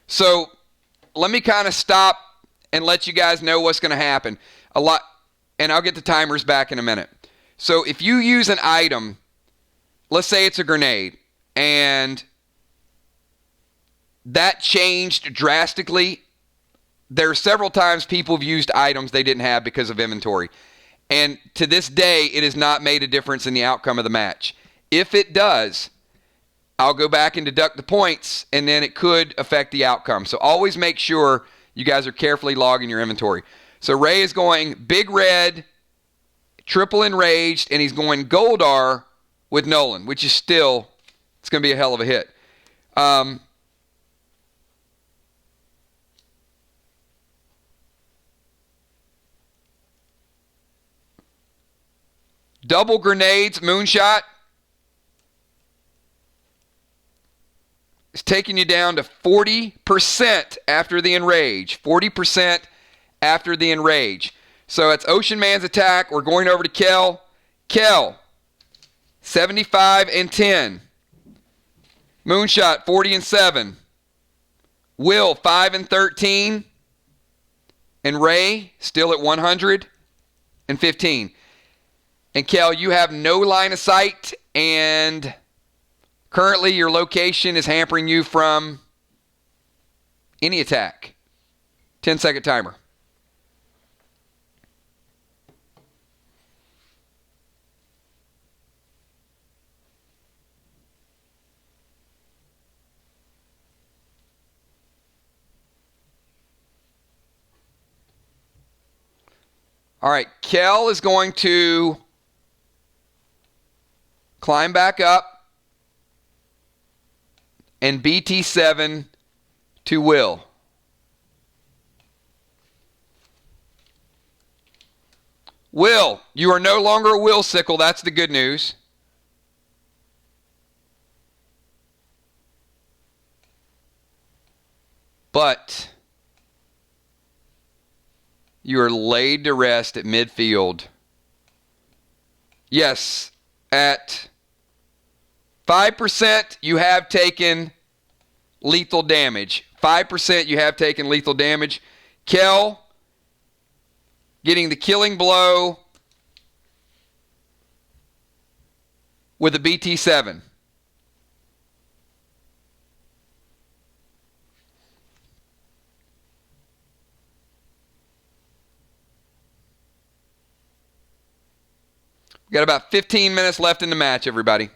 Speaker 1: So let me kind of stop and let you guys know what's going to happen. And I'll get the timers back in a minute. So if you use an item, let's say it's a grenade, and that changed drastically. There are several times people have used items they didn't have because of inventory. And to this day, it has not made a difference in the outcome of the match. If it does, I'll go back and deduct the points, and then it could affect the outcome. So always make sure you guys are carefully logging your inventory. So Ray is going Big Red, triple enraged, and he's going Goldar with Nolan, which is still, it's going to be a hell of a hit. Double grenades, Moonshot. It's taking you down to 40% after the enrage. 40% after the enrage. So it's Ocean Man's attack. We're going over to Kel. Kel, 75 and 10. Moonshot, 40 and 7. Will, 5 and 13. And Ray, still at 115. And Kel, you have no line of sight, and currently your location is hampering you from any attack. 10-second timer. All right, Kel is going to climb back up and BT7 to Will. Will, you are no longer a Will Sickle. That's the good news. But you are laid to rest at midfield. Yes, at 5% you have taken lethal damage. 5% you have taken lethal damage. Kel getting the killing blow with a BT7. We've got about 15 minutes left in the match, everybody.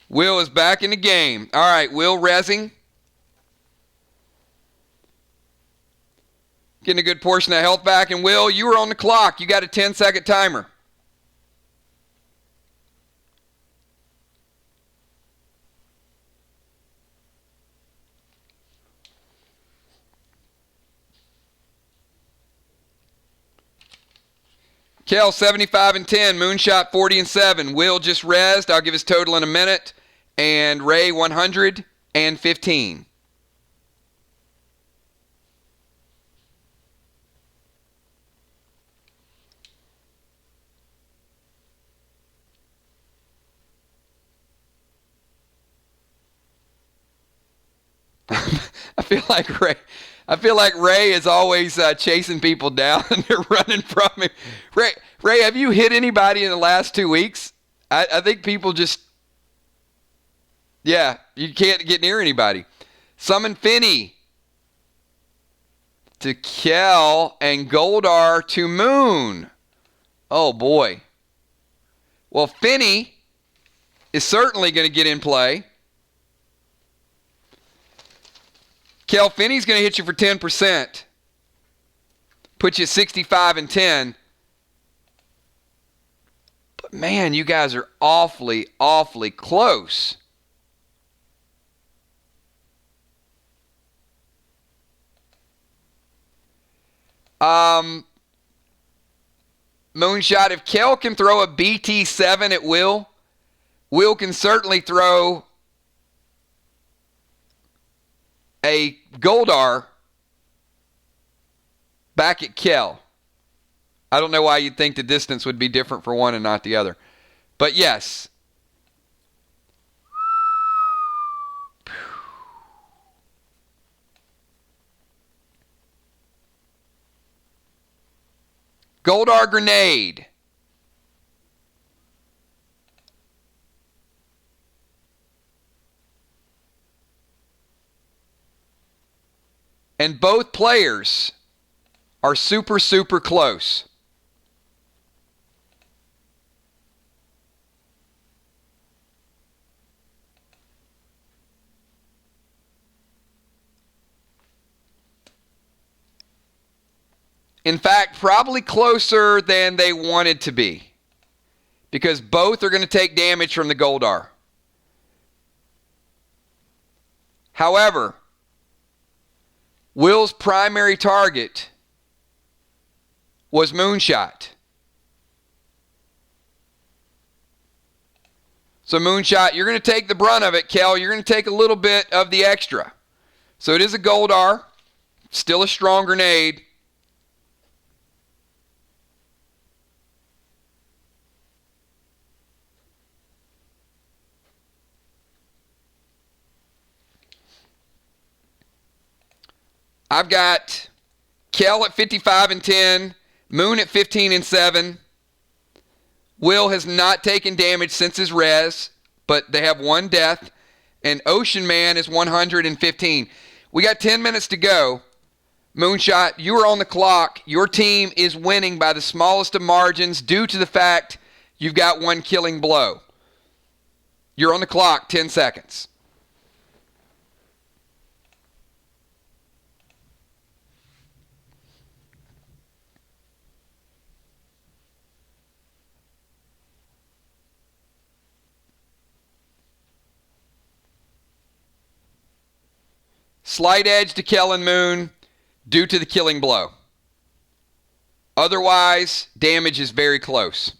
Speaker 1: Will is back in the game. All right, Will rezzing. Getting a good portion of health back. And Will, you were on the clock. You got a 10-second timer. Kel, 75 and 10. Moonshot, 40 and 7. Will just rezzed. I'll give his total in a minute. And Ray, 115. I feel like Ray is always chasing people down and they're running from him. Ray, have you hit anybody in the last 2 weeks? I think people just, yeah, you can't get near anybody. Summon Finney to Kel and Goldar to Moon. Oh, boy. Well, Finney is certainly going to get in play. Kel, Finney's going to hit you for 10%. Put you at 65 and 10. But, man, you guys are awfully, awfully close. Moonshot, if Kel can throw a BT7 at Will can certainly throw a Goldar back at Kel. I don't know why you'd think the distance would be different for one and not the other. But yes. Goldar grenade. And both players are super, super close. In fact, probably closer than they wanted to be. Because both are going to take damage from the Goldar. However, Will's primary target was Moonshot. So Moonshot, you're going to take the brunt of it, Kel. You're going to take a little bit of the extra. So it is a Goldar. Still a strong grenade. I've got Kel at 55 and 10, Moon at 15 and 7. Will has not taken damage since his res, but they have one death, and Ocean Man is 115. We got 10 minutes to go. Moonshot, you are on the clock. Your team is winning by the smallest of margins due to the fact you've got one killing blow. You're on the clock, 10 seconds. Slight edge to Kel and Moon due to the killing blow. Otherwise, damage is very close.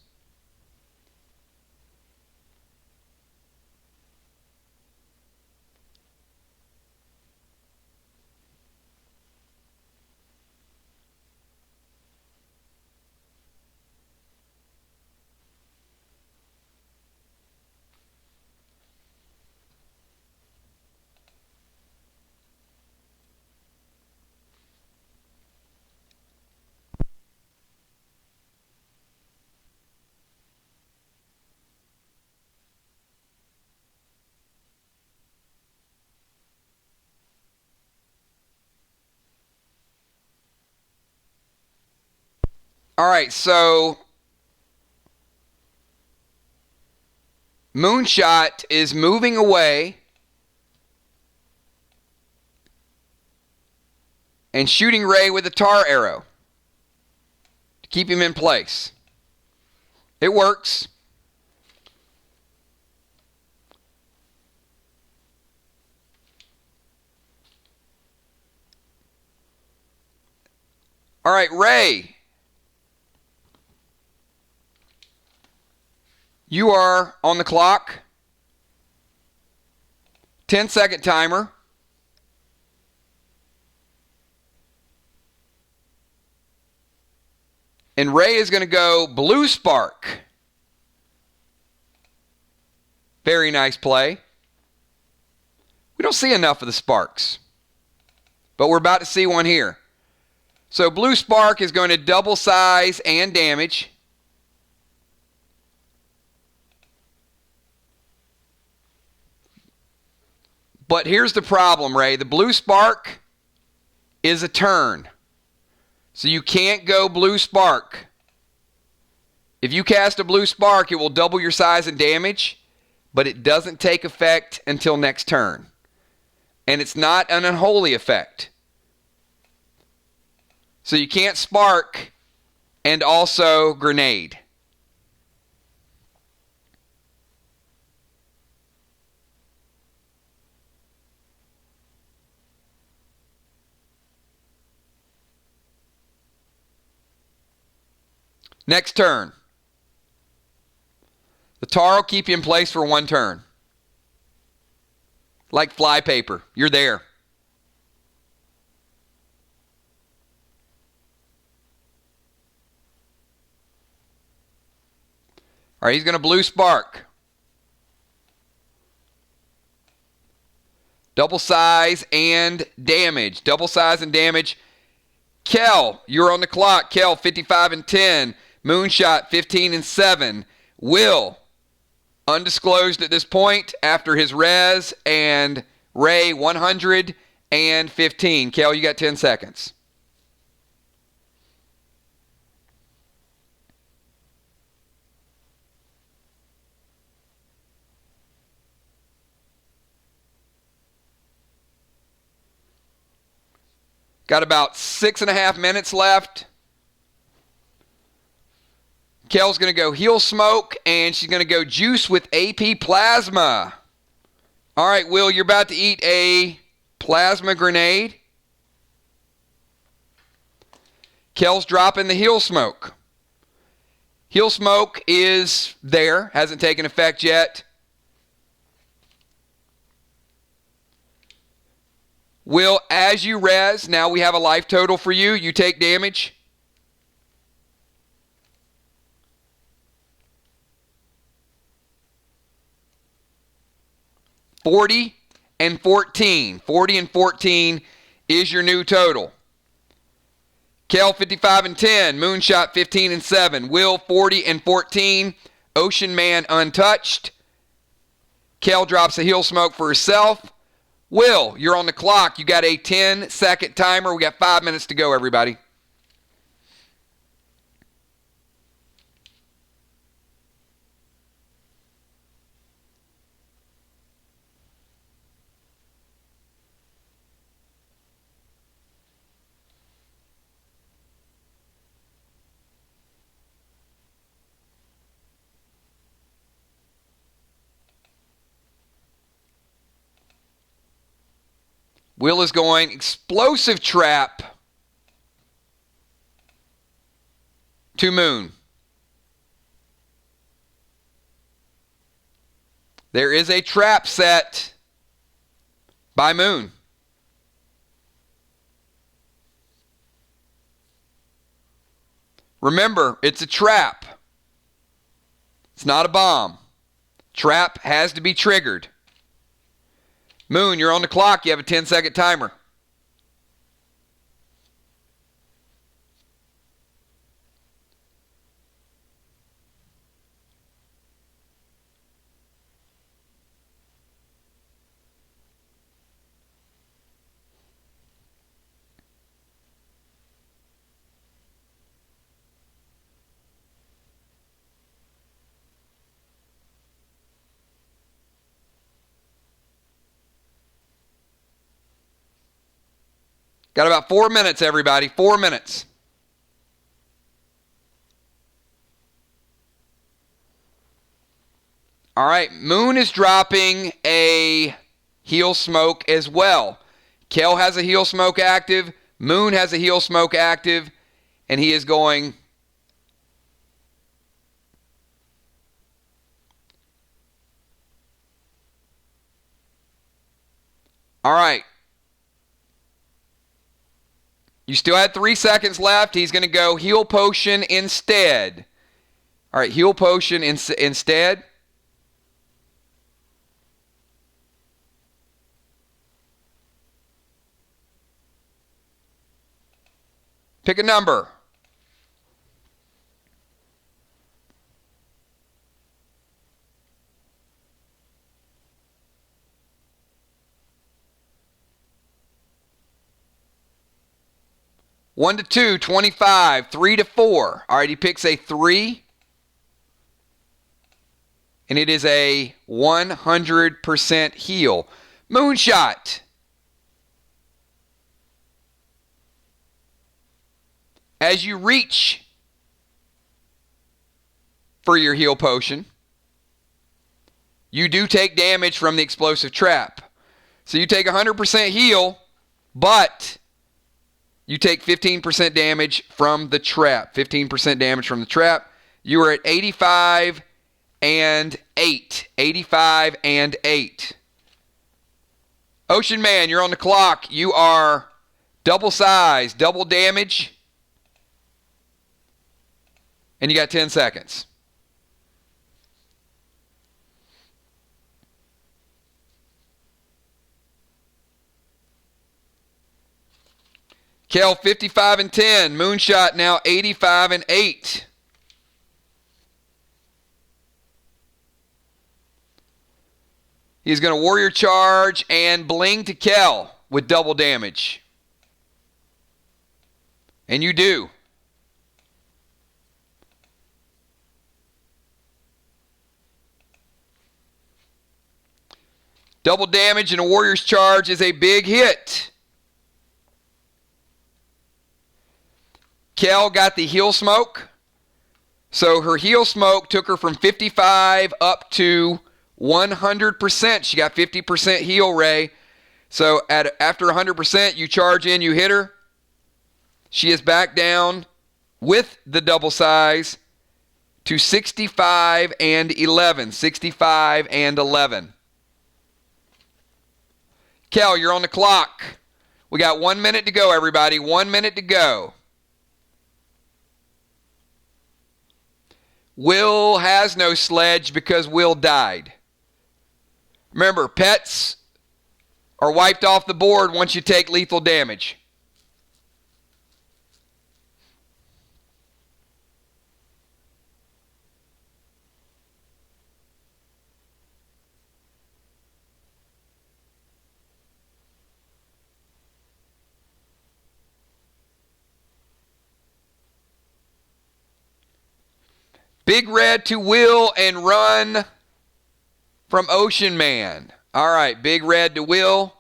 Speaker 1: All right, so Moonshot is moving away and shooting Ray with a tar arrow to keep him in place. It works. All right, Ray. You are on the clock. 10-second timer. And Ray is going to go Blue Spark. Very nice play. We don't see enough of the sparks. But we're about to see one here. So blue spark is going to double size and damage. But here's the problem, Ray. The blue spark is a turn. So you can't go blue spark. If you cast a blue spark, it will double your size and damage, but it doesn't take effect until next turn. And it's not an unholy effect. So you can't spark and also grenade. Next turn. The tar will keep you in place for one turn. Like fly paper. You're there. All right, he's going to blue spark. Double size and damage. Double size and damage. Kel, you're on the clock. Kel, 55 and 10. Moonshot, 15 and 7. Will, undisclosed at this point after his res, and Ray, 115. Kel, you got 10 seconds. Got about 6.5 minutes left. Kel's going to go heal smoke, and she's going to go juice with AP plasma. All right, Will, you're about to eat a plasma grenade. Kel's dropping the heal smoke. Heal smoke is there, hasn't taken effect yet. Will, as you res, now we have a life total for you. You take damage. $40 and $14. 40 and 14 is your new total. Kel, 55 and 10. Moonshot, 15 and 7. Will, 40 and 14. Ocean Man, untouched. Kel drops a heal smoke for herself. Will, you're on the clock. You got a 10-second timer. We got 5 minutes to go, everybody. Will is going explosive trap to Moon. There is a trap set by Moon. Remember, it's a trap. It's not a bomb. Trap has to be triggered. Moon, you're on the clock. You have a 10-second timer. Got about 4 minutes, everybody. 4 minutes. All right, Moon is dropping a heal smoke as well. Kel has a heal smoke active. Moon has a heal smoke active. And he is going... All right. You still had 3 seconds left. He's going to go heal potion instead. All right, heal potion instead. Pick a number. One to 2, 25. 3 to 4. All right, he picks a 3. And it is a 100% heal. Moonshot. As you reach for your heal potion, you do take damage from the explosive trap. So you take 100% heal, but you take 15% damage from the trap. 15% damage from the trap. You are at 85 and 8. 85 and 8. Ocean Man, you're on the clock. You are double size, double damage. And you got 10 seconds. Kel, 55 and 10. Moonshot now 85 and 8. He's going to Warrior Charge and Bling to Kel with double damage. And you do. Double damage and a Warrior's Charge is a big hit. Kel got the heal smoke. So her heal smoke took her from 55 up to 100%. She got 50% heal ray. So after 100%, you charge in, you hit her. She is back down with the double size to 65 and 11. 65 and 11. Kel, you're on the clock. We got 1 minute to go, everybody. 1 minute to go. Will has no sledge because Will died. Remember, pets are wiped off the board once you take lethal damage. Big red to Will and run from Ocean Man. All right, big red to Will.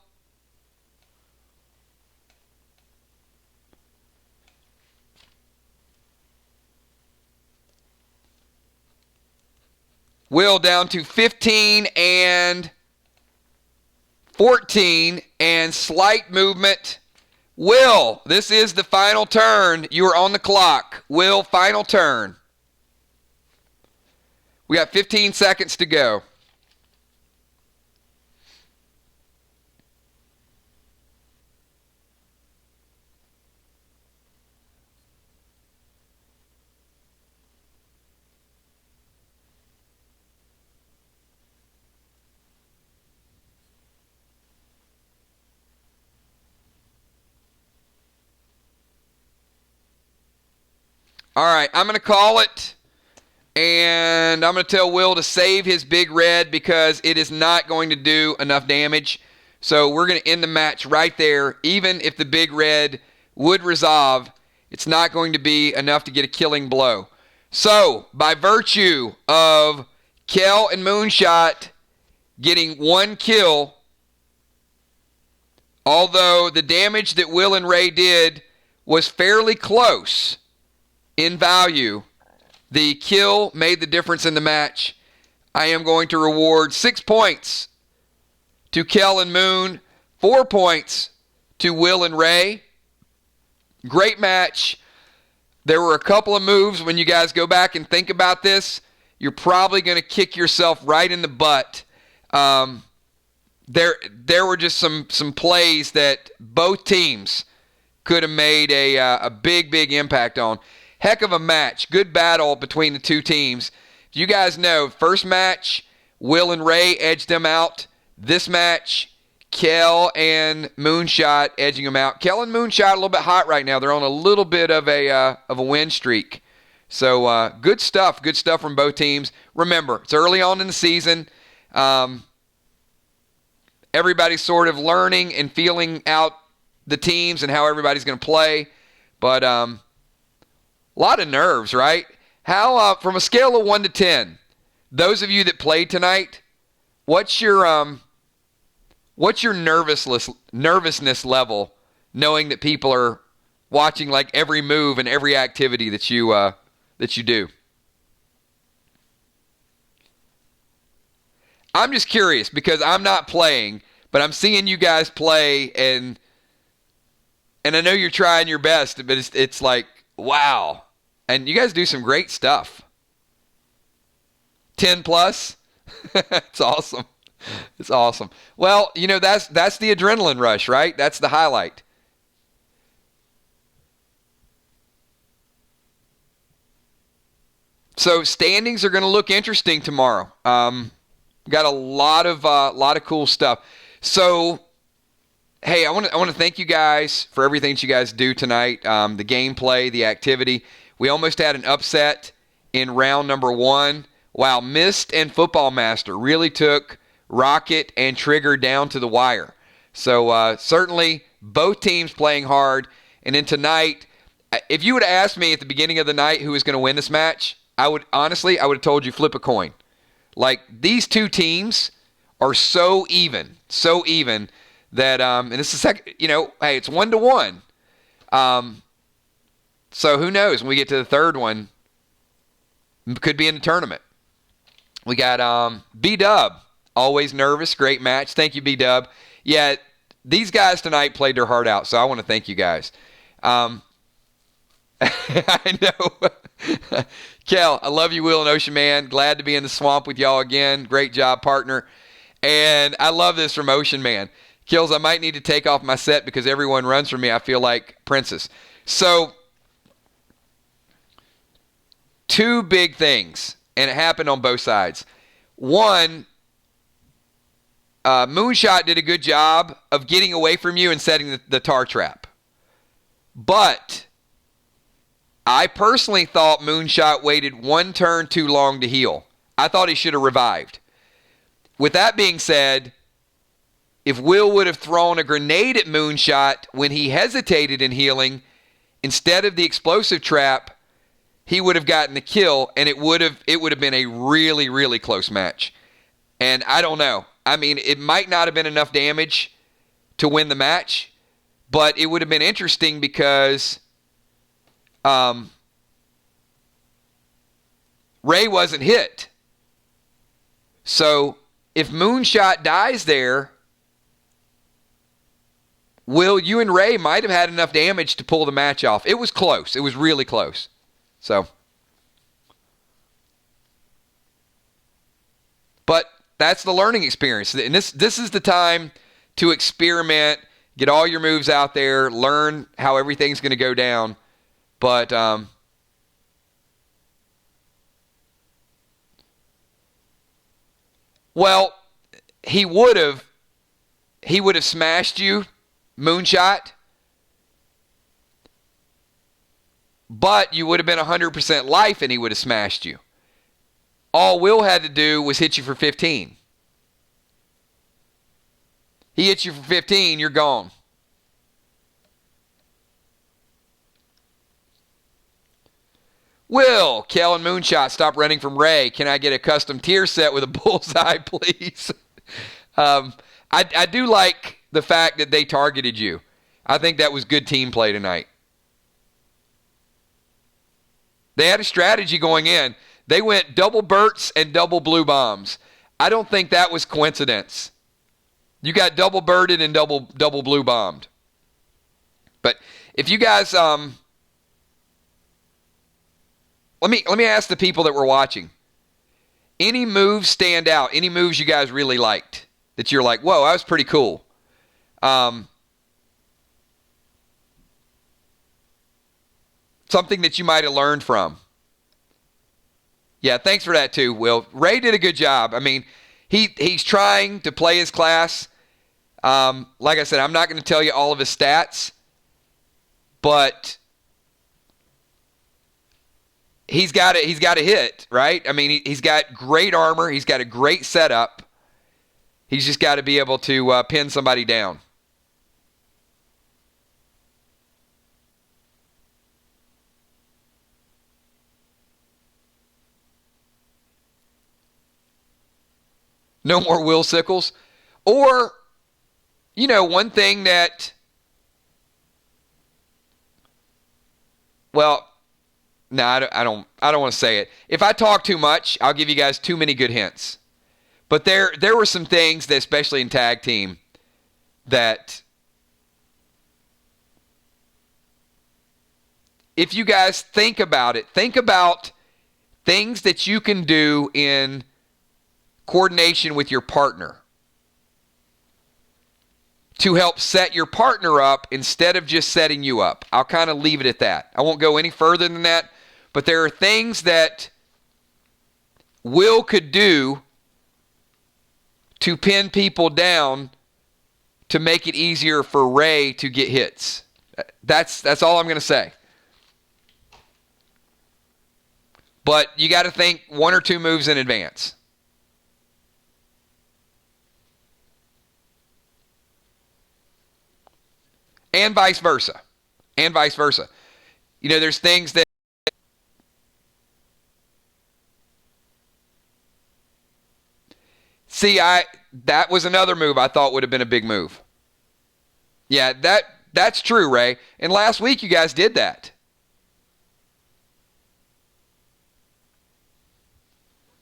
Speaker 1: Will down to 15 and 14 and slight movement. Will, this is the final turn. You are on the clock. Will, final turn. We got 15 seconds to go. All right, I'm going to call it, and I'm going to tell Will to save his big red because it is not going to do enough damage. So we're going to end the match right there. Even if the big red would resolve, it's not going to be enough to get a killing blow. So, by virtue of Kel and Moonshot getting one kill, although the damage that Will and Ray did was fairly close in value, the kill made the difference in the match. I am going to reward 6 points to Kel and Moon, 4 points to Will and Ray. Great match. There were a couple of moves when you guys go back and think about this, you're probably going to kick yourself right in the butt. There were just some plays that both teams could have made a big impact on. Heck of a match. Good battle between the two teams. You guys know, first match, Will and Ray edged them out. This match, Kel and Moonshot edging them out. Kel and Moonshot a little bit hot right now. They're on a little bit of a win streak. So good stuff. Good stuff from both teams. Remember, it's early on in the season. Everybody's sort of learning and feeling out the teams and how everybody's going to play. But a lot of nerves, right? How from a scale of 1 to 10, those of you that played tonight, what's your nervousness level, knowing that people are watching like every move and every activity that you do? I'm just curious because I'm not playing, but I'm seeing you guys play, and I know you're trying your best, but it's like, wow. And you guys do some great stuff. 10 plus? It's awesome. It's awesome. Well, that's the adrenaline rush, right? That's the highlight. So standings are going to look interesting tomorrow. Got a lot of cool stuff. So, hey, I want to thank you guys for everything that you guys do tonight. The gameplay, the activity. We almost had an upset in round number 1. Wow, Mist and Football Master really took Rocket and Trigger down to the wire. So certainly both teams playing hard. And then tonight, if you would have asked me at the beginning of the night who was going to win this match, I would have told you flip a coin. Like, these two teams are so even that, and it's the second, hey, it's 1-1. So who knows? When we get to the third one, could be in the tournament. We got B-Dub, always nervous, great match. Thank you, B-Dub. Yeah, these guys tonight played their heart out, so I want to thank you guys. I know. Kel, I love you, Will and Ocean Man. Glad to be in the swamp with y'all again. Great job, partner. And I love this from Ocean Man. Kills, I might need to take off my set because everyone runs from me. I feel like Princess. So, two big things, and it happened on both sides. One, Moonshot did a good job of getting away from you and setting the tar trap. But I personally thought Moonshot waited one turn too long to heal. I thought he should have revived. With that being said, if Will would have thrown a grenade at Moonshot when he hesitated in healing, instead of the explosive trap, he would have gotten the kill, and it would have been a really, really close match. And I don't know. I mean, it might not have been enough damage to win the match, but it would have been interesting because Ray wasn't hit. So if Moonshot dies there, Will, you and Ray might have had enough damage to pull the match off. It was close. It was really close. So, but that's the learning experience. And this is the time to experiment, get all your moves out there, learn how everything's going to go down. But well, he would have smashed you, Moonshot, but you would have been 100% life and he would have smashed you. All Will had to do was hit you for 15. He hits you for 15, you're gone. Will, Kel and Moonshot, stop running from Ray. Can I get a custom tier set with a bullseye, please? I do like the fact that they targeted you. I think that was good team play tonight. They had a strategy going in. They went double Burts and double blue bombs. I don't think that was coincidence. You got double birded and double blue bombed. But if you guys let me ask the people that were watching. Any moves stand out? Any moves you guys really liked that you're like, whoa, that was pretty cool? Something that you might have learned from. Yeah, thanks for that too, Will. Ray did a good job. I mean, he's trying to play his class. Like I said, I'm not going to tell you all of his stats, but he's got a hit, right? I mean, he's got great armor. He's got a great setup. He's just got to be able to pin somebody down. No more Will Sickles. Or, one thing that, well, no, I don't want to say it. If I talk too much, I'll give you guys too many good hints. But there were some things that, especially in tag team, that if you guys think about it, think about things that you can do in coordination with your partner to help set your partner up instead of just setting you up. I'll kind of leave it at that. I won't go any further than that, but there are things that Will could do to pin people down to make it easier for Ray to get hits. That's all I'm going to say. But you got to think one or two moves in advance. And vice versa. There's things that that was another move I thought would have been a big move. Yeah, that's true, Ray. And last week you guys did that.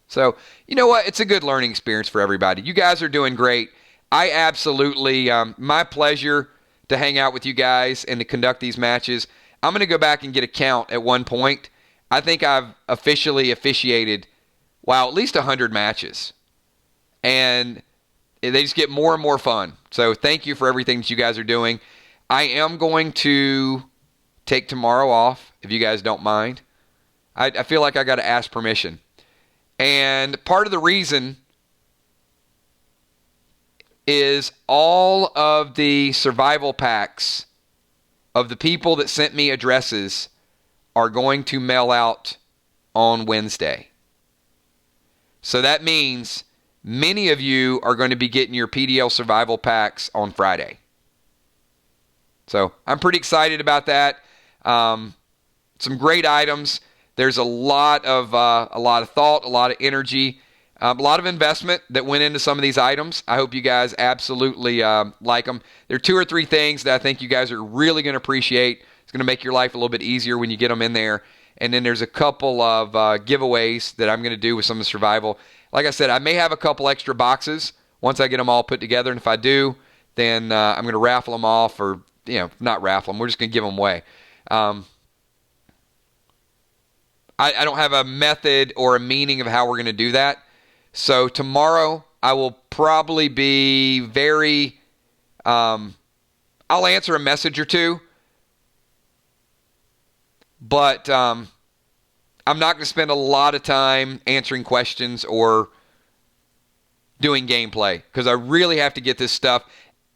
Speaker 1: So, you know what? It's a good learning experience for everybody. You guys are doing great. I absolutely, my pleasure to hang out with you guys and to conduct these matches. I'm going to go back and get a count at one point. I think I've officially officiated, at least 100 matches. And they just get more and more fun. So thank you for everything that you guys are doing. I am going to take tomorrow off, if you guys don't mind. I feel like I got to ask permission. And part of the reason is all of the survival packs of the people that sent me addresses are going to mail out on Wednesday. So that means many of you are going to be getting your PDL survival packs on Friday. So I'm pretty excited about that. Some great items. There's a lot of thought, a lot of energy, a lot of investment that went into some of these items. I hope you guys absolutely like them. There are two or three things that I think you guys are really going to appreciate. It's going to make your life a little bit easier when you get them in there. And then there's a couple of giveaways that I'm going to do with some of the survival. Like I said, I may have a couple extra boxes once I get them all put together. And if I do, then I'm going to raffle them off, or, not raffle them. We're just going to give them away. I don't have a method or a meaning of how we're going to do that. So tomorrow I will probably be very, I'll answer a message or two, but I'm not going to spend a lot of time answering questions or doing gameplay because I really have to get this stuff.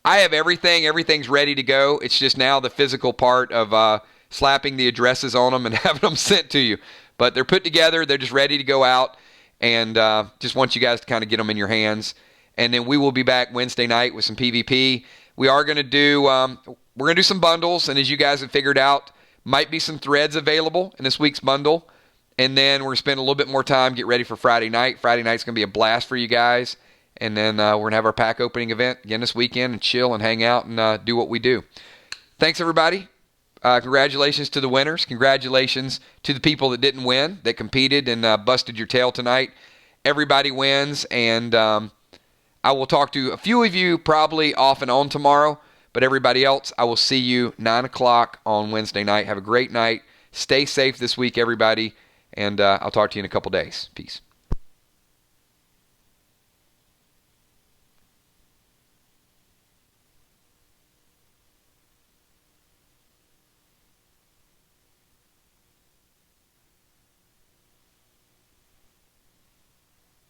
Speaker 1: I have everything. Everything's ready to go. It's just now the physical part of slapping the addresses on them and having them sent to you. But they're put together. They're just ready to go out. And just want you guys to kind of get them in your hands. And then we will be back Wednesday night with some PvP. We are going to do we're going to do some bundles. And as you guys have figured out, might be some threads available in this week's bundle. And then we're going to spend a little bit more time, get ready for Friday night. Friday night's going to be a blast for you guys. And then we're going to have our pack opening event again this weekend and chill and hang out and do what we do. Thanks, everybody. Congratulations to the winners. Congratulations to the people that didn't win, that competed and busted your tail tonight. Everybody wins, and I will talk to a few of you probably off and on tomorrow, but everybody else, I will see you 9 o'clock on Wednesday night. Have a great night. Stay safe this week, everybody, and I'll talk to you in a couple days. Peace.